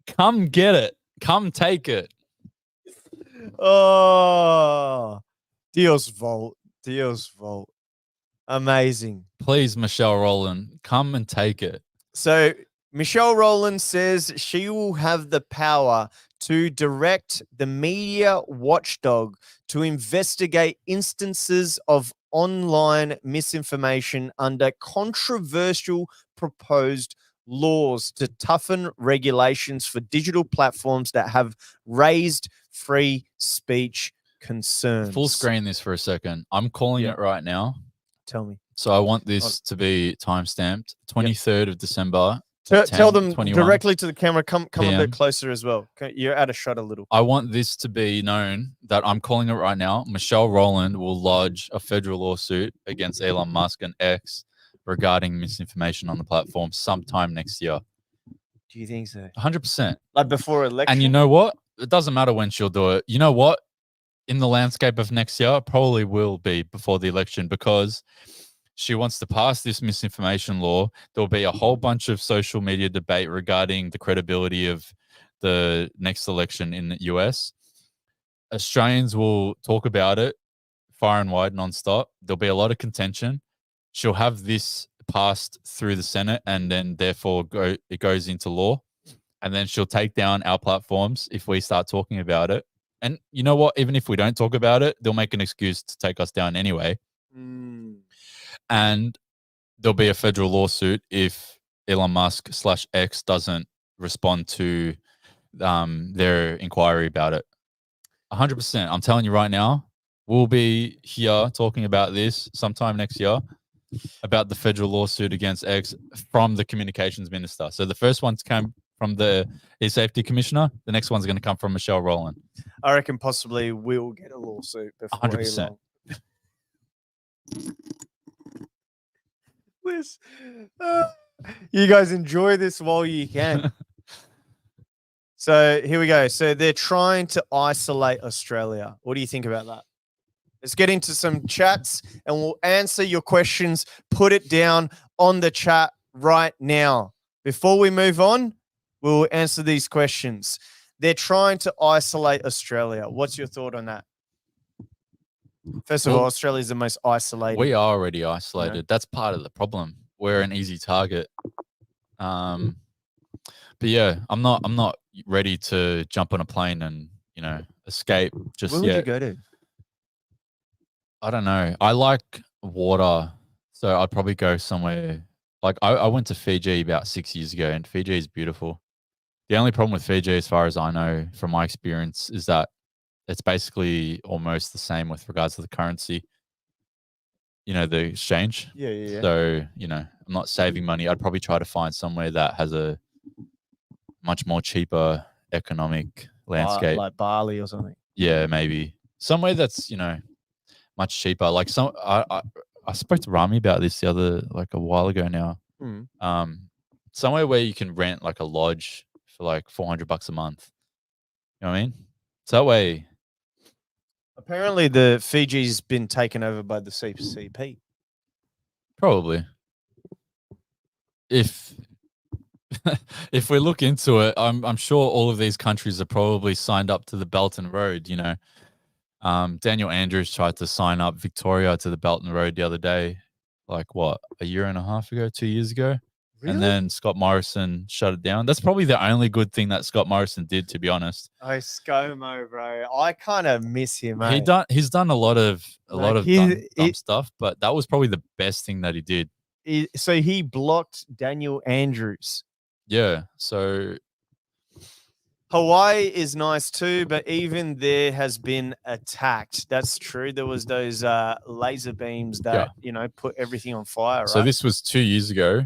Come get it. Come take it. Oh, Dios Vault. Amazing. Please, Michelle Rowland, come and take it. So Michelle Rowland says she will have the power to direct the media watchdog to investigate instances of online misinformation under controversial proposed laws to toughen regulations for digital platforms that have raised free speech concerns. Full screen this for a second. I'm calling it right now. Tell me. So I want this to be timestamped, 23rd of December. Tell them directly to the camera. Come a bit closer as well. You're out of shot a little. I want this to be known that I'm calling it right now. Michelle Rowland will lodge a federal lawsuit against Elon Musk and X regarding misinformation on the platform sometime next year. Do you think so? 100%. Like before election? And you know what? It doesn't matter when she'll do it. You know what? In the landscape of next year, it probably will be before the election, because she wants to pass this misinformation law. There'll be a whole bunch of social media debate regarding the credibility of the next election in the US. Australians will talk about it far and wide, nonstop. There'll be a lot of contention. She'll have this passed through the Senate, and then therefore it goes into law. And then she'll take down our platforms if we start talking about it. And you know what? Even if we don't talk about it, they'll make an excuse to take us down anyway. And there'll be a federal lawsuit if Elon Musk /X doesn't respond to their inquiry about it. 100%. I'm telling you right now, we'll be here talking about this sometime next year, about the federal lawsuit against X from the communications minister. So the first one's come from the e-safety commissioner. The next one's going to come from Michelle Rowland. I reckon possibly we'll get a lawsuit before 100%. You guys enjoy this while you can. So here we go. So they're trying to isolate Australia. What do you think about that? Let's get into some chats and we'll answer your questions. Put it down on the chat right now. Before we move on, we'll answer these questions. They're trying to isolate Australia. What's your thought on that? First of all, Australia is the most isolated. We are already isolated. You know? That's part of the problem. We're an easy target. But yeah, I'm not ready to jump on a plane and, escape just yet. Where would you go to? I don't know. I like water, so I'd probably go somewhere. Like I went to Fiji about 6 years ago, and Fiji is beautiful. The only problem with Fiji, as far as I know from my experience, is that it's basically almost the same with regards to the currency, the exchange. Yeah. So, I'm not saving money. I'd probably try to find somewhere that has a much more cheaper economic landscape. Like Bali or something. Yeah, maybe. Somewhere that's, much cheaper. Like I spoke to Rami about this a while ago now. Somewhere where you can rent like a lodge for like $400 a month. You know what I mean? So that way, Apparently, the Fiji's been taken over by the CCP. probably. If if we look into it, I'm sure all of these countries are probably signed up to the Belt and Road. You know, Daniel Andrews tried to sign up Victoria to the Belt and Road the other day, like what, a year and a half ago, 2 years ago. And then Scott Morrison shut it down. That's probably the only good thing that Scott Morrison did, to be honest. Oh, ScoMo, bro. I kind of miss him, He's done a lot of Like dumb stuff, but that was probably the best thing that he did. So he blocked Daniel Andrews. Yeah. So Hawaii is nice too, but even there has been attacked. That's true. There was those laser beams that put everything on fire. So right? this was 2 years ago,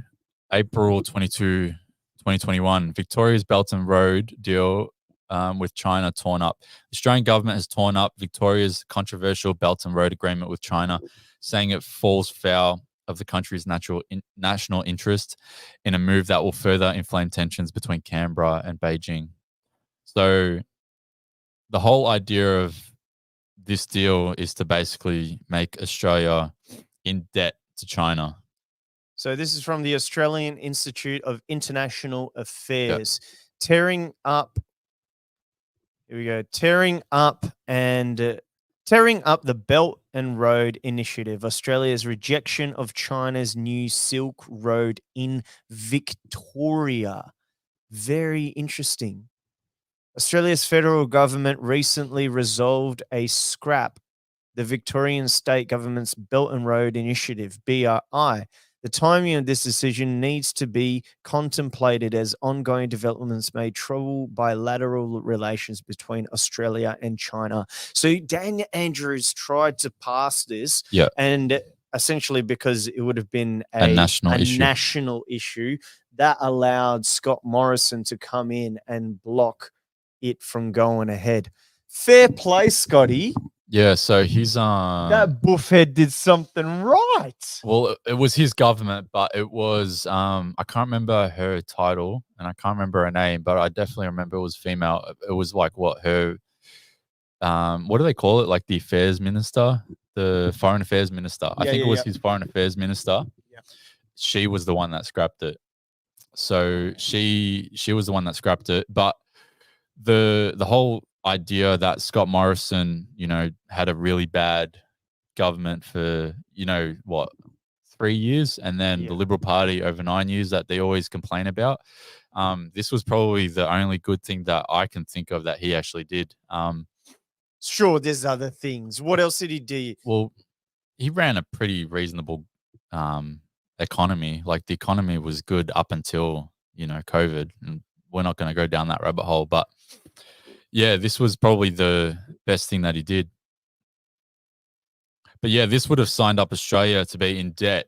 April 22, 2021. Victoria's Belt and Road deal with China torn up. The Australian government has torn up Victoria's controversial Belt and Road agreement with China, saying it falls foul of the country's national interest in a move that will further inflame tensions between Canberra and Beijing. So the whole idea of this deal is to basically make Australia in debt to China. So this is from the Australian Institute of International Affairs. Tearing up. Here we go. Tearing up the Belt and Road Initiative, Australia's rejection of China's new Silk Road in Victoria. Very interesting. Australia's federal government recently resolved a scrap the Victorian state government's Belt and Road Initiative, BRI. The timing of this decision needs to be contemplated as ongoing developments may trouble bilateral relations between Australia and China. So Daniel Andrews tried to pass this, and essentially because it would have been a national issue, that allowed Scott Morrison to come in and block it from going ahead. Fair play, Scotty. Yeah, so he's that buffhead did something right. Well, it was his government, but it was I can't remember her title and I can't remember her name, but I definitely remember it was female. It was like what do they call it? Like the affairs minister, the foreign affairs minister. I think it was his foreign affairs minister. Yeah. She was the one that scrapped it. So she was the one that scrapped it, but the whole idea that Scott Morrison, had a really bad government for, 3 years, and then the Liberal Party over 9 years that they always complain about. This was probably the only good thing that I can think of that he actually did. Sure, there's other things. What else did he do? Well, he ran a pretty reasonable economy. Like the economy was good up until, COVID, and we're not going to go down that rabbit hole, but yeah, this was probably the best thing that he did. But yeah, this would have signed up Australia to be in debt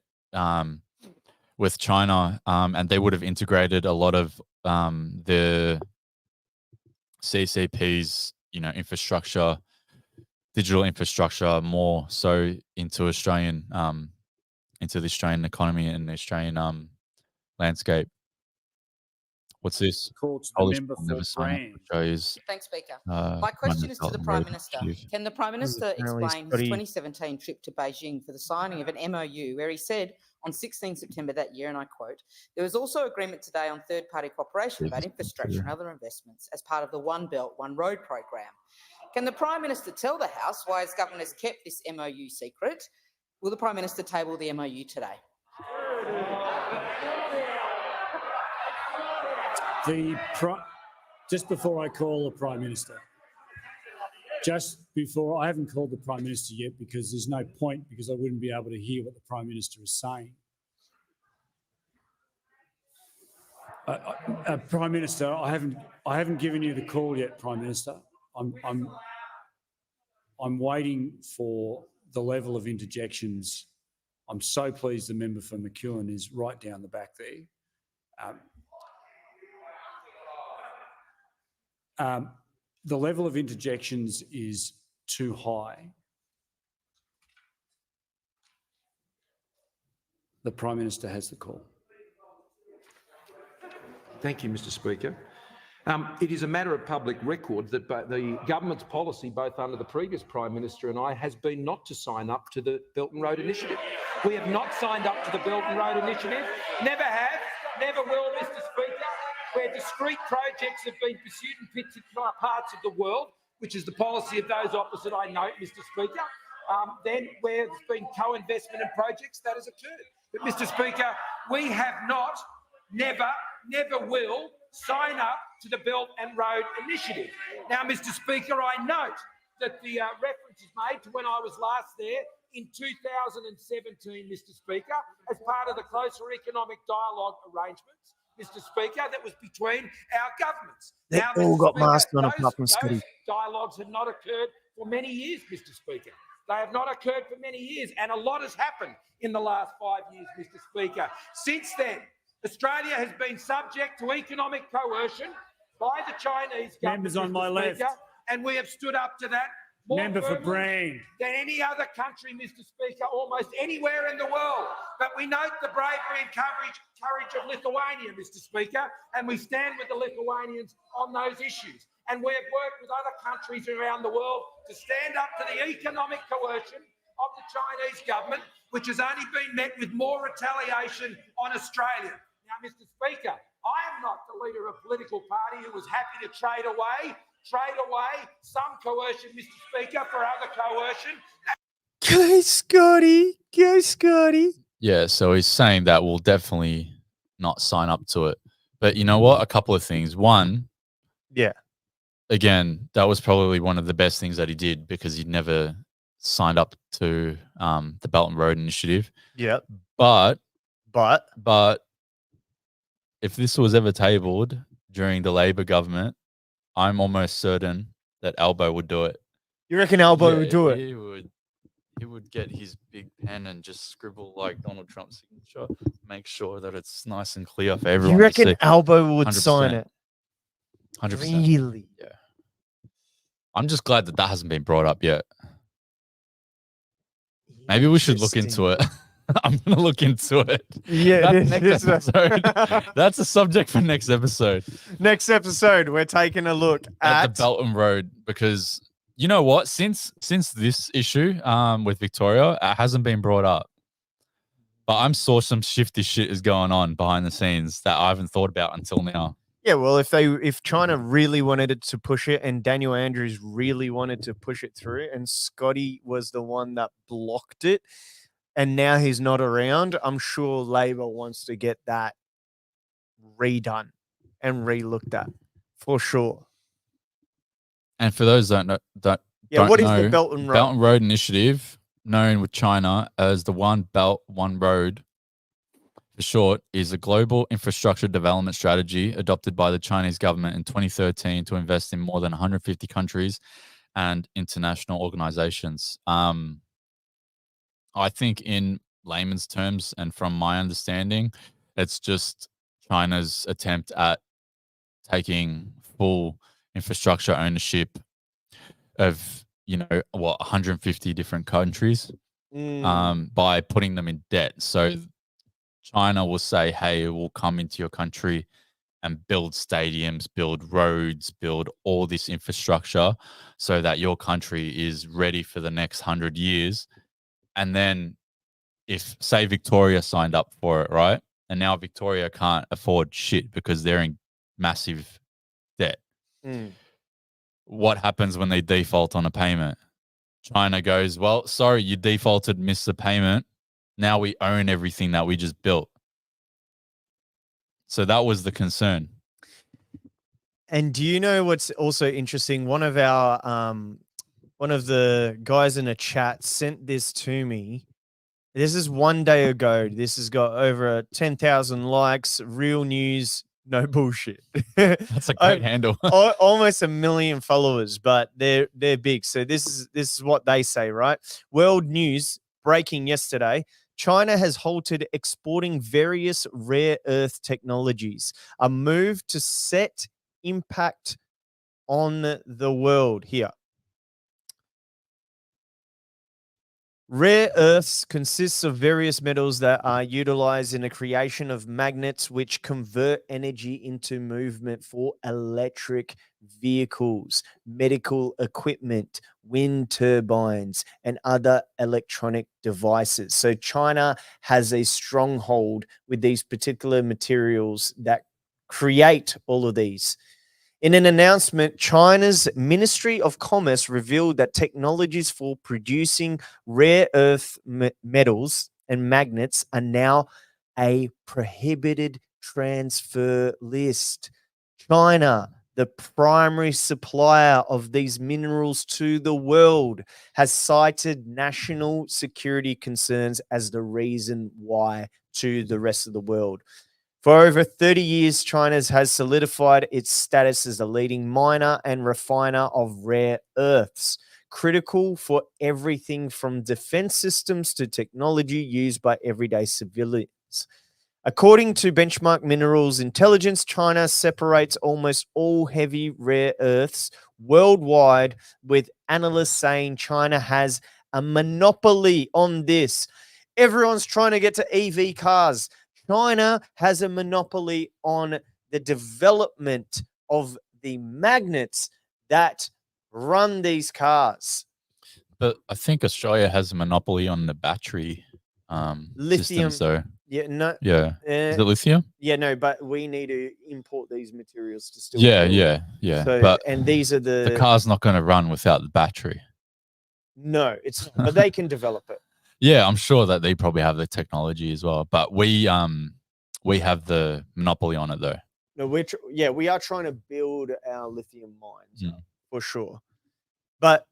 with China, and they would have integrated a lot of the CCP's, infrastructure, digital infrastructure, more so into the Australian economy and the Australian landscape. What's this? Call to the member for Brand. Australia's, Thanks, Speaker. My question is to the Prime Minister. Can the Prime Minister explain his 2017 trip to Beijing for the signing of an MOU where he said on 16 September that year, and I quote, "There was also agreement today on third-party cooperation about infrastructure and other investments as part of the One Belt, One Road program." Can the Prime Minister tell the House why his government has kept this MOU secret? Will the Prime Minister table the MOU today? Just before I call the Prime Minister, I haven't called the Prime Minister yet because there's no point, because I wouldn't be able to hear what the Prime Minister is saying. Prime Minister, I haven't given you the call yet, Prime Minister. I'm waiting for the level of interjections. I'm so pleased the member for McEwen is right down the back there. The level of interjections is too high. The Prime Minister has the call. Thank you, Mr. Speaker. It is a matter of public record that the government's policy, both under the previous Prime Minister and I, has been not to sign up to the Belt and Road Initiative. We have not signed up to the Belt and Road Initiative, never have, never will, Mr Speaker, where discrete projects have been pursued in particular parts of the world, which is the policy of those opposite, I note, Mr Speaker, then where there's been co-investment in projects, that has occurred. But, Mr Speaker, we have not, never will sign up to the Belt and Road Initiative. Now, Mr Speaker, I note that the reference is made to when I was last there in 2017, Mr Speaker, as part of the closer economic dialogue arrangements, Mr Speaker, that was between our governments. They now, all Mr. got Speaker, masked on apart from Scotty. those dialogues have not occurred for many years, Mr Speaker. They have not occurred for many years, and a lot has happened in the last 5 years, Mr Speaker. Since then, Australia has been subject to economic coercion by the Chinese government, Members on my Speaker, left. and we have stood up to that more Member for firmly Breen. than any other country, Mr Speaker, almost anywhere in the world. But we note the bravery and courage of Lithuania, Mr Speaker, and we stand with the Lithuanians on those issues. And we have worked with other countries around the world to stand up to the economic coercion of the Chinese government, which has only been met with more retaliation on Australia. Now, Mr Speaker, I am not the leader of a political party who was happy to trade away some coercion, Mr Speaker, for other coercion. Go Scotty, go Scotty. Yeah, so he's saying that we'll definitely not sign up to it. But you know what? A couple of things. One, yeah, again, that was probably one of the best things that he did because he never signed up to the Belt and Road Initiative. Yeah, but if this was ever tabled during the Labor government, I'm almost certain that Albo would do it. You reckon Albo would do it? He would get his big pen and just scribble like Donald Trump's signature, make sure that it's nice and clear for everyone. You reckon to see. Albo would 100%. sign it? 100%. Really? Yeah. I'm just glad that hasn't been brought up yet. Maybe we should look into it. I'm going to look into it. Yeah. That's next episode. That's a subject for next episode. Next episode, we're taking a look at the Belt and Road because you know what? Since this issue with Victoria, it hasn't been brought up. But I'm sure some shifty shit is going on behind the scenes that I haven't thought about until now. Yeah, well, if China really wanted it to push it and Daniel Andrews really wanted to push it through and Scotty was the one that blocked it and now he's not around, I'm sure Labor wants to get that redone and re-looked at for sure. And for those that what is the Belt and Road? Belt and Road Initiative, known with China as the One Belt, One Road, for short, is a global infrastructure development strategy adopted by the Chinese government in 2013 to invest in more than 150 countries and international organizations. I think in layman's terms, and from my understanding, it's just China's attempt at taking full infrastructure ownership of, 150 different countries by putting them in debt. So China will say, hey, we'll come into your country and build stadiums, build roads, build all this infrastructure so that your country is ready for the next 100 years. And then if, say, Victoria signed up for it, right? And now Victoria can't afford shit because they're in massive debt. What happens when they default on a payment? China goes, well, sorry, you defaulted, missed the payment. Now we own everything that we just built. So that was the concern. And do you know what's also interesting? One of the guys in a chat sent this to me. This is 1 day ago. This has got over 10,000 likes. Real news, no bullshit. That's a great handle. Almost 1 million followers, but they're big. So this is what they say, right? World News breaking yesterday. China has halted exporting various rare earth technologies, a move to set impact on the world here. Rare earths consists of various metals that are utilized in the creation of magnets which convert energy into movement for electric vehicles, medical equipment, wind turbines, and other electronic devices. So China has a stronghold with these particular materials that create all of these. In an announcement, China's Ministry of Commerce revealed that technologies for producing rare earth metals and magnets are now a prohibited transfer list. China, the primary supplier of these minerals to the world, has cited national security concerns as the reason why to the rest of the world. For over 30 years, China has solidified its status as a leading miner and refiner of rare earths, critical for everything from defense systems to technology used by everyday civilians. According to Benchmark Minerals Intelligence, China separates almost all heavy rare earths worldwide, with analysts saying China has a monopoly on this. Everyone's trying to get to EV cars. China has a monopoly on the development of the magnets that run these cars. But I think Australia has a monopoly on the battery Lithium. systems, though. Yeah, no. Yeah. Is it lithium? Yeah, no, but we need to import these materials to still. Yeah, build. yeah. So, but and these are the car's not going to run without the battery. No, it's not, but they can develop it. Yeah, I'm sure that they probably have the technology as well. But we have the monopoly on it, though. No, we are trying to build our lithium mines up, for sure. But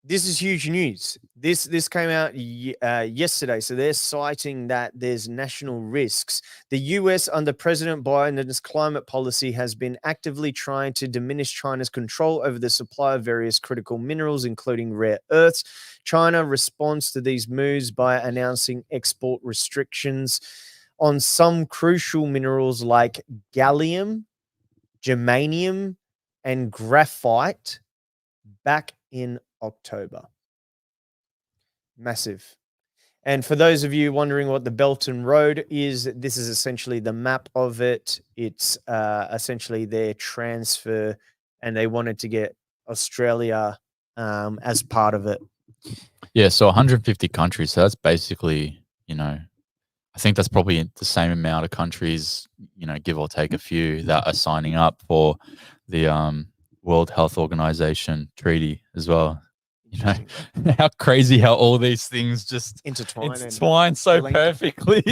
this is huge news. This came out yesterday. So they're citing that there's national risks. The US under President Biden's climate policy has been actively trying to diminish China's control over the supply of various critical minerals, including rare earths. China responds to these moves by announcing export restrictions on some crucial minerals like gallium, germanium, and graphite back in October. Massive. And for those of you wondering what the Belt and Road is, this is essentially the map of it. It's essentially their transfer, and they wanted to get Australia as part of it. Yeah, so 150 countries. So that's basically, I think that's probably the same amount of countries, give or take a few, that are signing up for the World Health Organization treaty as well. How crazy how all these things just intertwine so perfectly.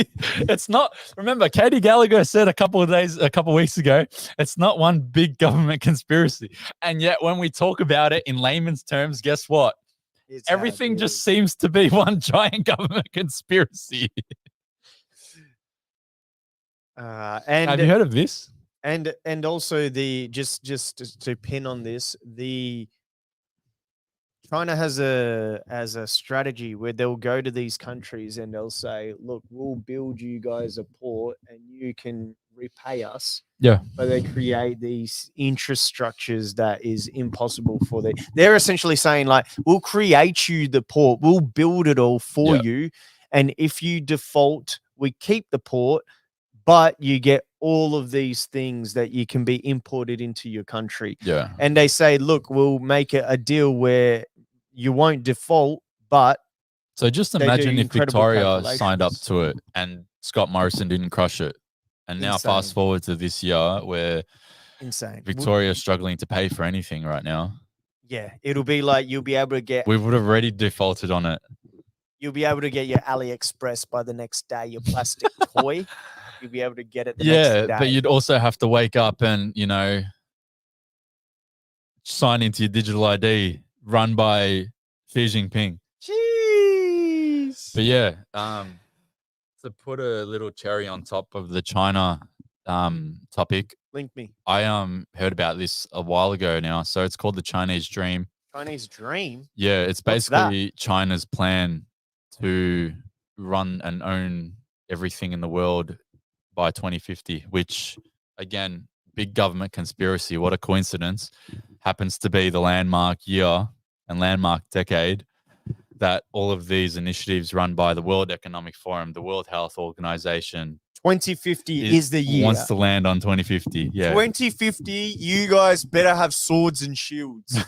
It's not, remember, Katie Gallagher said a couple of weeks ago, it's not one big government conspiracy. And yet when we talk about it in layman's terms, guess what? Everything just seems to be one giant government conspiracy. And have you heard of this? And also just to pin on this, China has a strategy where they'll go to these countries and they'll say, look, we'll build you guys a port and you can repay us. Yeah. But they create these interest structures that is impossible for them. They're essentially saying, like, we'll create you the port, we'll build it all for you. And if you default, we keep the port, but you get all of these things that you can be imported into your country. Yeah. And they say, look, we'll make it a deal where you won't default, but so just imagine if Victoria signed up to it and Scott Morrison didn't crush it. And now fast forward to this year where Victoria is struggling to pay for anything right now. Yeah, it'll be like you'll be able to get. We would have already defaulted on it. You'll be able to get your AliExpress by the next day, your plastic toy. You'll be able to get it the next day. Yeah, but you'd also have to wake up and, sign into your digital ID run by Xi Jinping. Jeez. But yeah, to put a little cherry on top of the China topic. Link me. I heard about this a while ago now. So it's called the Chinese Dream. Chinese Dream? Yeah, it's basically China's plan to run and own everything in the world by 2050, which, again, big government conspiracy. What a coincidence. Happens to be the landmark year and landmark decade that all of these initiatives run by the World Economic Forum, the World Health Organization, 2050 is the year. Wants to land on 2050. Yeah. 2050, you guys better have swords and shields.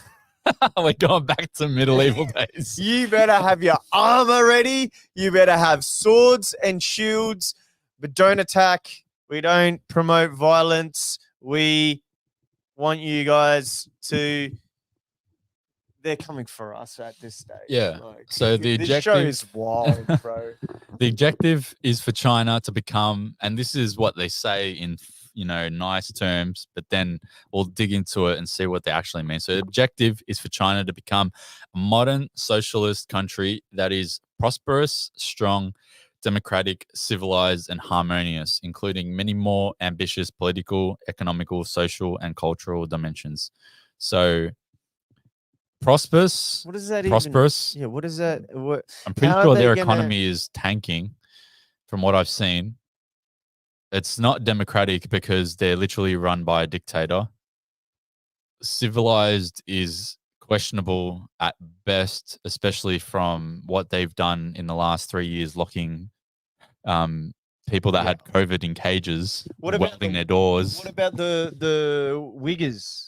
We're going back to medieval days. You better have your armor ready. You better have swords and shields, but don't attack. We don't promote violence. We want you guys to. They're coming for us at this stage. Yeah. Like, So the this show is wild, bro. The objective is for China to become, and this is what they say in, nice terms, but then we'll dig into it and see what they actually mean. So the objective is for China to become a modern socialist country that is prosperous, strong, democratic, civilized, and harmonious, including many more ambitious political, economical, social, and cultural dimensions. So prosperous. What does that prosperous? Even? Yeah, what is that? What? I'm pretty sure their economy is tanking from what I've seen. It's not democratic because they're literally run by a dictator. Civilized is questionable at best, especially from what they've done in the last 3 years, locking people that had COVID in cages, welding their doors. What about the Uyghurs?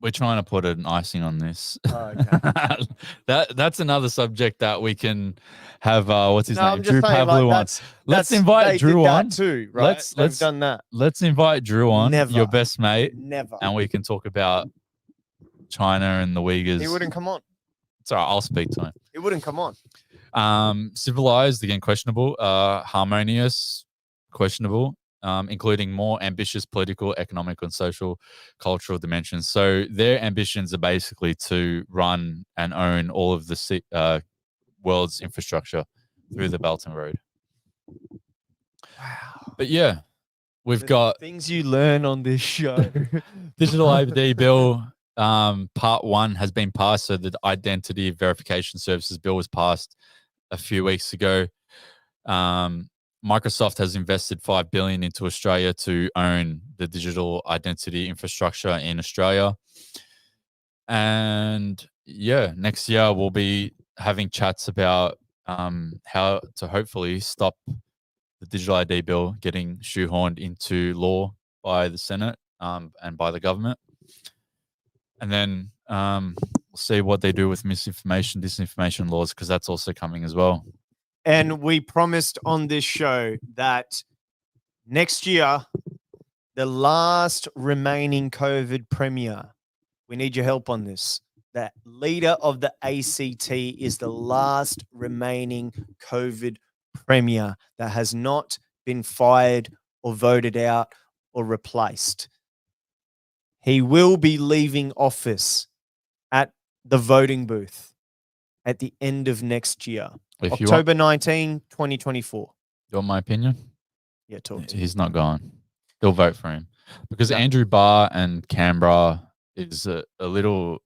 We're trying to put an icing on this. Oh, okay. That's another subject that we can have. What's his name? Drew Pavlou on. Let's invite Drew on too, right? Let's done that. Let's invite Drew on. Never. Your best mate. Never. And we can talk about China and the Uyghurs. He wouldn't come on. It's all right. I'll speak to him. He wouldn't come on. Civilized, again, questionable. Harmonious, questionable. Including more ambitious political, economic, and social, cultural dimensions. So their ambitions are basically to run and own all of the world's infrastructure through the Belt and Road. Wow. But yeah, we've got things you learn on this show. Digital ID Bill Part 1 has been passed. So the Identity Verification Services Bill was passed a few weeks ago. Microsoft has invested $5 billion into Australia to own the digital identity infrastructure in Australia. And yeah, next year we'll be having chats about how to hopefully stop the digital ID bill getting shoehorned into law by the Senate and by the government. And then we'll see what they do with misinformation, disinformation laws, because that's also coming as well. And we promised on this show that next year, the last remaining COVID premier, we need your help on this. The leader of the ACT is the last remaining COVID premier that has not been fired or voted out or replaced. He will be leaving office at the voting booth at the end of next year. October 19, 2024. You want my opinion? Yeah, talk to He's not going. They'll vote for him. Because Andrew Barr and Canberra is a little...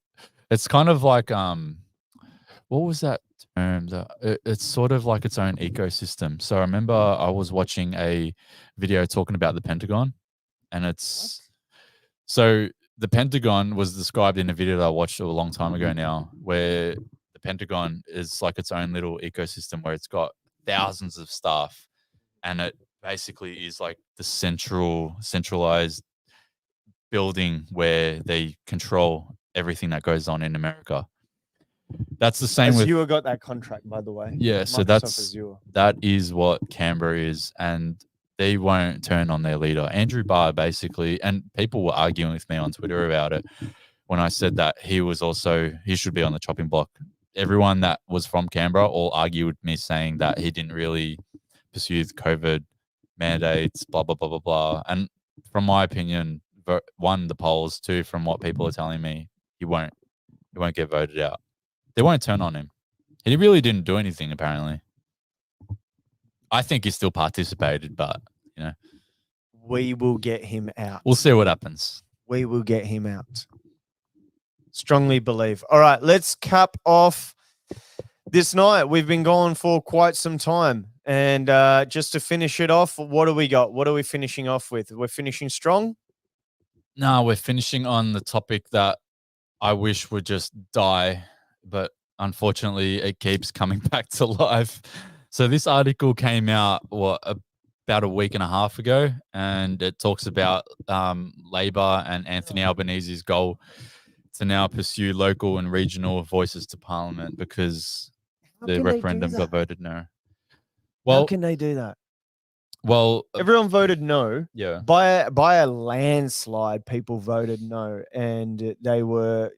It's kind of like... what was that term? It's sort of like its own ecosystem. So I remember I was watching a video talking about the Pentagon. And it's... What? So the Pentagon was described in a video that I watched a long time ago now, where the Pentagon is like its own little ecosystem where it's got thousands of staff, and it basically is like the centralized building where they control everything that goes on in America. That's the same with Azure got that contract, by the way. Yeah, so Microsoft that is what Canberra is, and they won't turn on their leader. Andrew Barr basically, and people were arguing with me on Twitter about it when I said that he should be on the chopping block. Everyone that was from Canberra all argued with me, saying that he didn't really pursue the COVID mandates, blah, blah, blah, blah, blah. And from my opinion, one, the polls, two, from what people are telling me, he won't get voted out. They won't turn on him. He really didn't do anything, apparently. I think he still participated, but, you know. We will get him out. We'll see what happens. We will get him out. Strongly believe. All right, let's cap off this night. We've been going for quite some time. And just to finish it off, what do we got? What are we finishing off with? We're finishing strong? No, we're finishing on the topic that I wish would just die, but unfortunately, it keeps coming back to life. So this article came out about a week and a half ago, and it talks about Labor and Anthony Albanese's goal to now pursue local and regional voices to Parliament because the referendum got voted no. How Well, can they do that? well, Everyone voted no. yeah. By a landslide, people voted no, and they were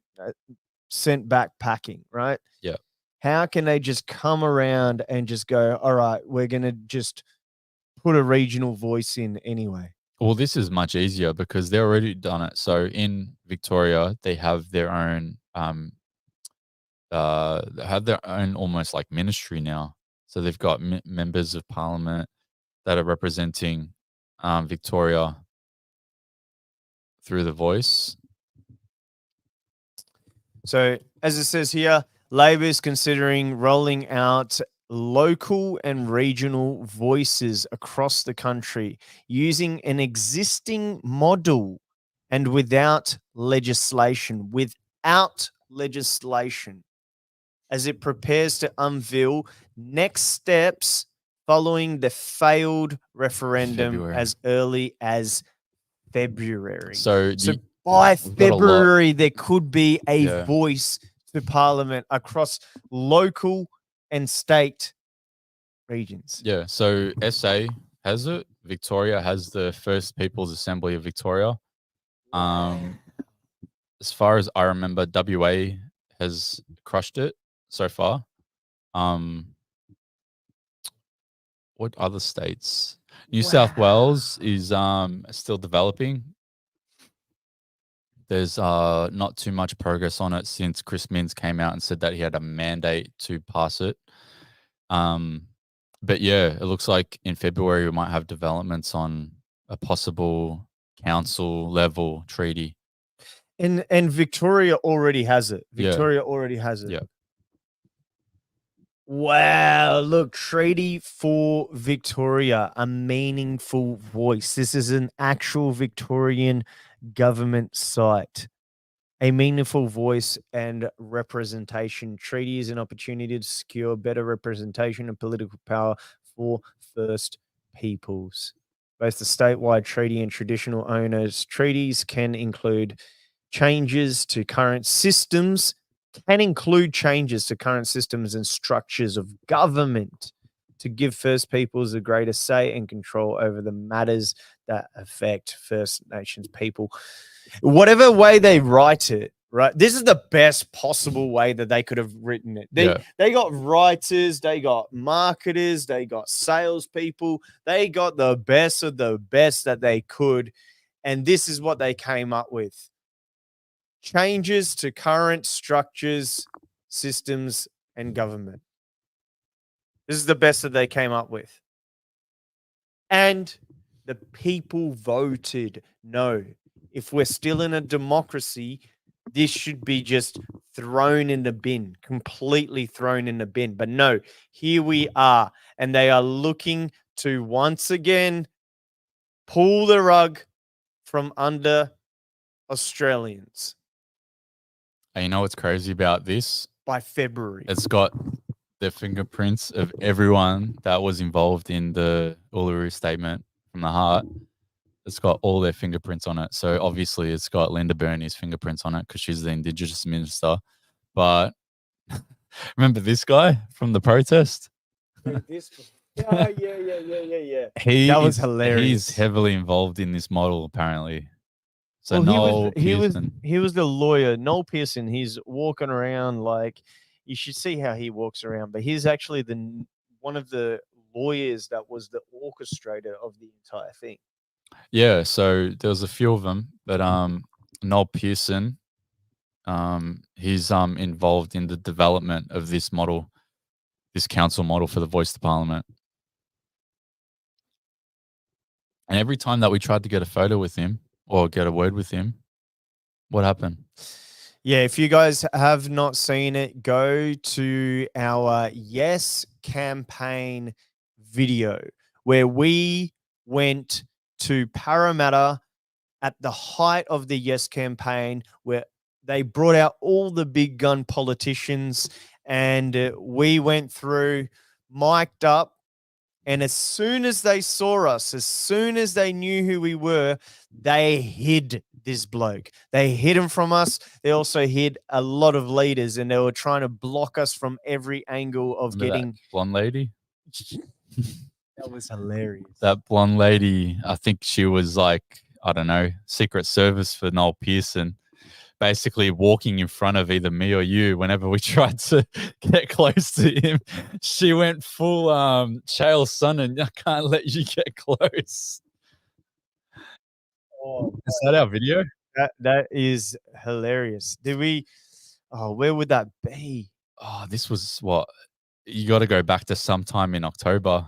sent back packing, right? Yeah. How can they just come around and just go, all right, we're going to just put a regional voice in anyway? Well, this is much easier because they're already done it. So in Victoria, they have their own almost like ministry now. So they've got members of parliament that are representing Victoria through the voice. So as it says here, Labor is considering rolling out local and regional voices across the country using an existing model and without legislation, as it prepares to unveil next steps following the failed referendum February. as early as February. So by we've got a lot. February, there could be a Yeah. voice to Parliament across local and state regions. Yeah. So SA has it. Victoria has the First People's Assembly of Victoria. As far as I remember, WA has crushed it so far. What other states? New South Wales is still developing. There's not too much progress on it since Chris Minns came out and said that he had a mandate to pass it. But yeah, it looks like in February we might have developments on a possible council level treaty. And Victoria already has it. Yeah. Victoria already has it. Yeah. Wow, look, Treaty for Victoria, a meaningful voice. This is an actual Victorian government site. A meaningful voice and representation. Treaty is an opportunity to secure better representation and political power for First Peoples. Both the statewide treaty and traditional owners. Treaties can include changes to current systems and structures of government to give First Peoples a greater say and control over the matters that affect First Nations people. Whatever way they write it, right? This is the best possible way that they could have written it. They got writers, they got marketers, they got salespeople, they got the best of the best that they could. And this is what they came up with. Changes to current structures, systems, and government. This is the best that they came up with. And the people voted no. If we're still in a democracy, this should be just thrown in the bin, completely thrown in the bin. But no, here we are. And they are looking to once again pull the rug from under Australians. And you know what's crazy about this? By February. It's got the fingerprints of everyone that was involved in the Uluru Statement from the Heart. It's got all their fingerprints on it. So obviously it's got Linda Burney's fingerprints on it because she's the Indigenous Minister. But remember this guy from the protest? Yeah. That was hilarious. He's heavily involved in this model, apparently. So he was the lawyer, Noel Pearson. He's walking around like, you should see how he walks around. But he's actually one of the lawyers that was the orchestrator of the entire thing. Yeah, so there was a few of them, but Noel Pearson, he's involved in the development of this model, this council model for the Voice to Parliament. And every time that we tried to get a photo with him or get a word with him, what happened? Yeah, if you guys have not seen it, go to our Yes campaign video where we went to Parramatta at the height of the Yes campaign, where they brought out all the big gun politicians and we went through, mic'd up, and as soon as they saw us, as soon as they knew who we were, they hid this bloke. They hid him from us. They also hid a lot of leaders, and they were trying to block us from every angle of Remember getting. that blonde lady? That was hilarious. That blonde lady, I think she was like, I don't know, Secret Service for Noel Pearson, basically walking in front of either me or you whenever we tried to get close to him. She went full Chael Sonnen, I can't let you get close. Oh, Is that our video? that is hilarious. Did we? Oh, where would that be? Oh, this was what? You got to go back to sometime in October.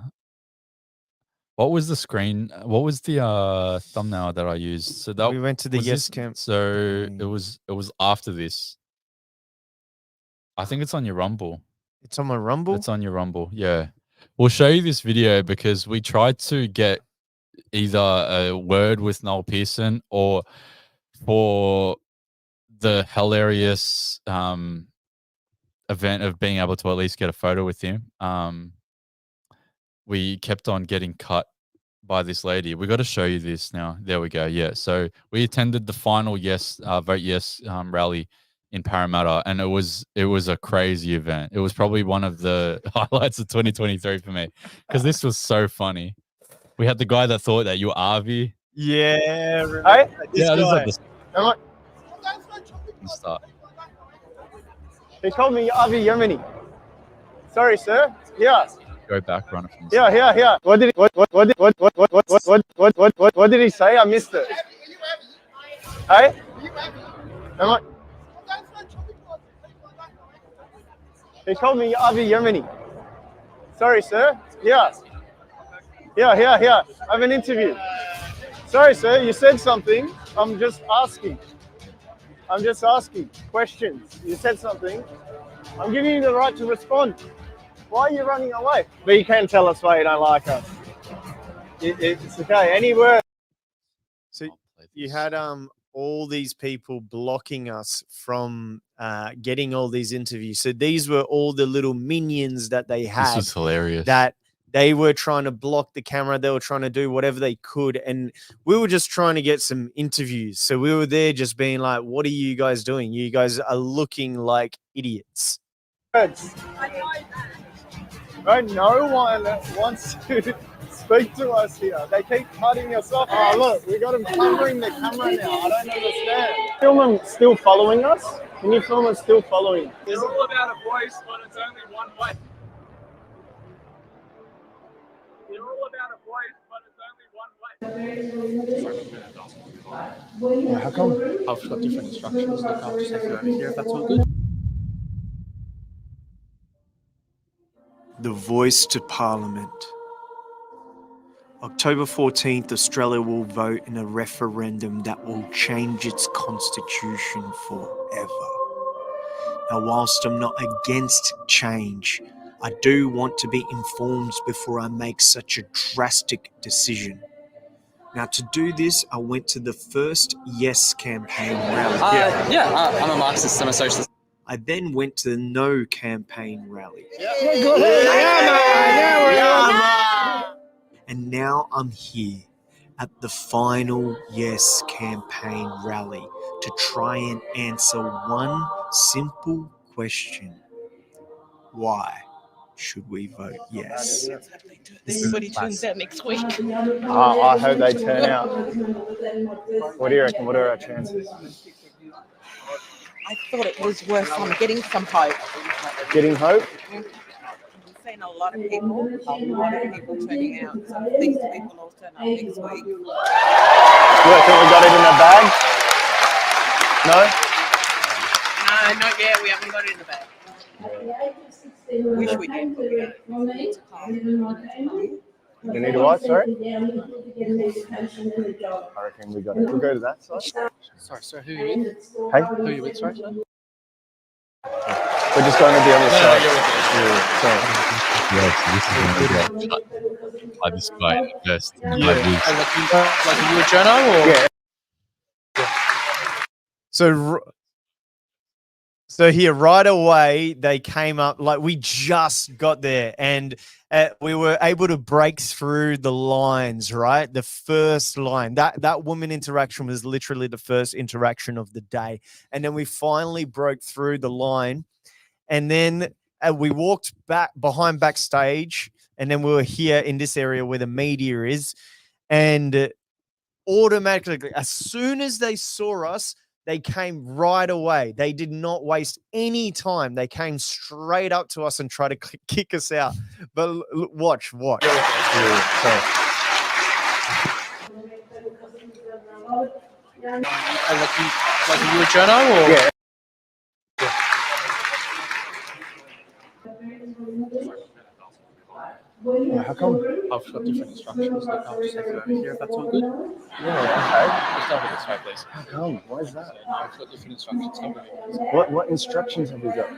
What was the screen? What was the thumbnail that I used? So that We went to the was Yes this- Camp. So thing. it was after this. I think it's on your Rumble. It's on my Rumble. It's on your Rumble. Yeah. We'll show you this video because we tried to get either a word with Noel Pearson or for the hilarious event of being able to at least get a photo with him. We kept on getting cut by this lady. We got to show you this now. There we go. Yeah. So we attended the final yes, vote yes rally in Parramatta, and it was a crazy event. It was probably one of the highlights of 2023 for me because this was so funny. We had the guy that thought that you were Avi. Yeah. Hey? This This is guy. at the Am I- start. He called me Avi Yemeni. Sorry, sir. Yeah, Go back, run it from the yeah, start. yeah. What did he say? I missed it. Hey? Am I? He called me Avi Yemeni. Sorry, sir. Yeah. Yeah. I have an interview. Sorry, sir. You said something. I'm just asking questions. You said something. I'm giving you the right to respond. Why are you running away? But you can tell us why you don't like us. It's okay. Any word. So you had all these people blocking us from getting all these interviews. So these were all the little minions that they This had was hilarious. that they were trying to block the camera. They were trying to do whatever they could. And we were just trying to get some interviews. So we were there just being like, what are you guys doing? You guys are looking like idiots. Right? No one wants to speak to us here. They keep cutting us off. Oh, look, we got them covering the camera now. I don't understand. Film them still following us? Can you film us still following? It's all about a voice, but it's only one way. You're all about a voice, but it's only one way. How come? I've got different instructions. Look, I'll just take you over here if that's all good. The voice to Parliament. October 14th, Australia will vote in a referendum that will change its constitution forever. Now, whilst I'm not against change, I do want to be informed before I make such a drastic decision. Now, to do this, I went to the first Yes campaign rally. I'm a Marxist. I'm a socialist. I then went to the No campaign rally. And now I'm here at the final Yes campaign rally to try and answer one simple question. Why should we vote yes? Everybody tunes out next week. I hope they turn out. What do you reckon? What are our chances? I thought it was worth getting some hope. Getting hope? We've seen a lot of people turning out. So these people all turn up next week. You reckon we got it in the bag? No? No, not yet. We haven't got it in the bag. Wish we did, but we don't. You need a what? Sorry? I reckon we got it. We'll go to that side. Sorry, sir. Who are you with? Hey? Who are you with, sorry, sir? We're just going to the other side. Yes, this is going to get cut by this guy first. Like are you a journo or? Yeah. So So here, right away, they came up, like we just got there, and we were able to break through the lines, right? The first line, that woman interaction was literally the first interaction of the day. And then we finally broke through the line, and then we walked back behind backstage, and then we were here in this area where the media is, and automatically, as soon as they saw us, they came right away. They did not waste any time. They came straight up to us and tried to kick us out. But watch. Sorry. Like you a journo or? Yeah. How come? I've got different instructions that I'll just take you over here if that's all good. Yeah, Just over this way, please. okay. How come? Why is that? I've got different instructions. Come with me. What instructions have we got?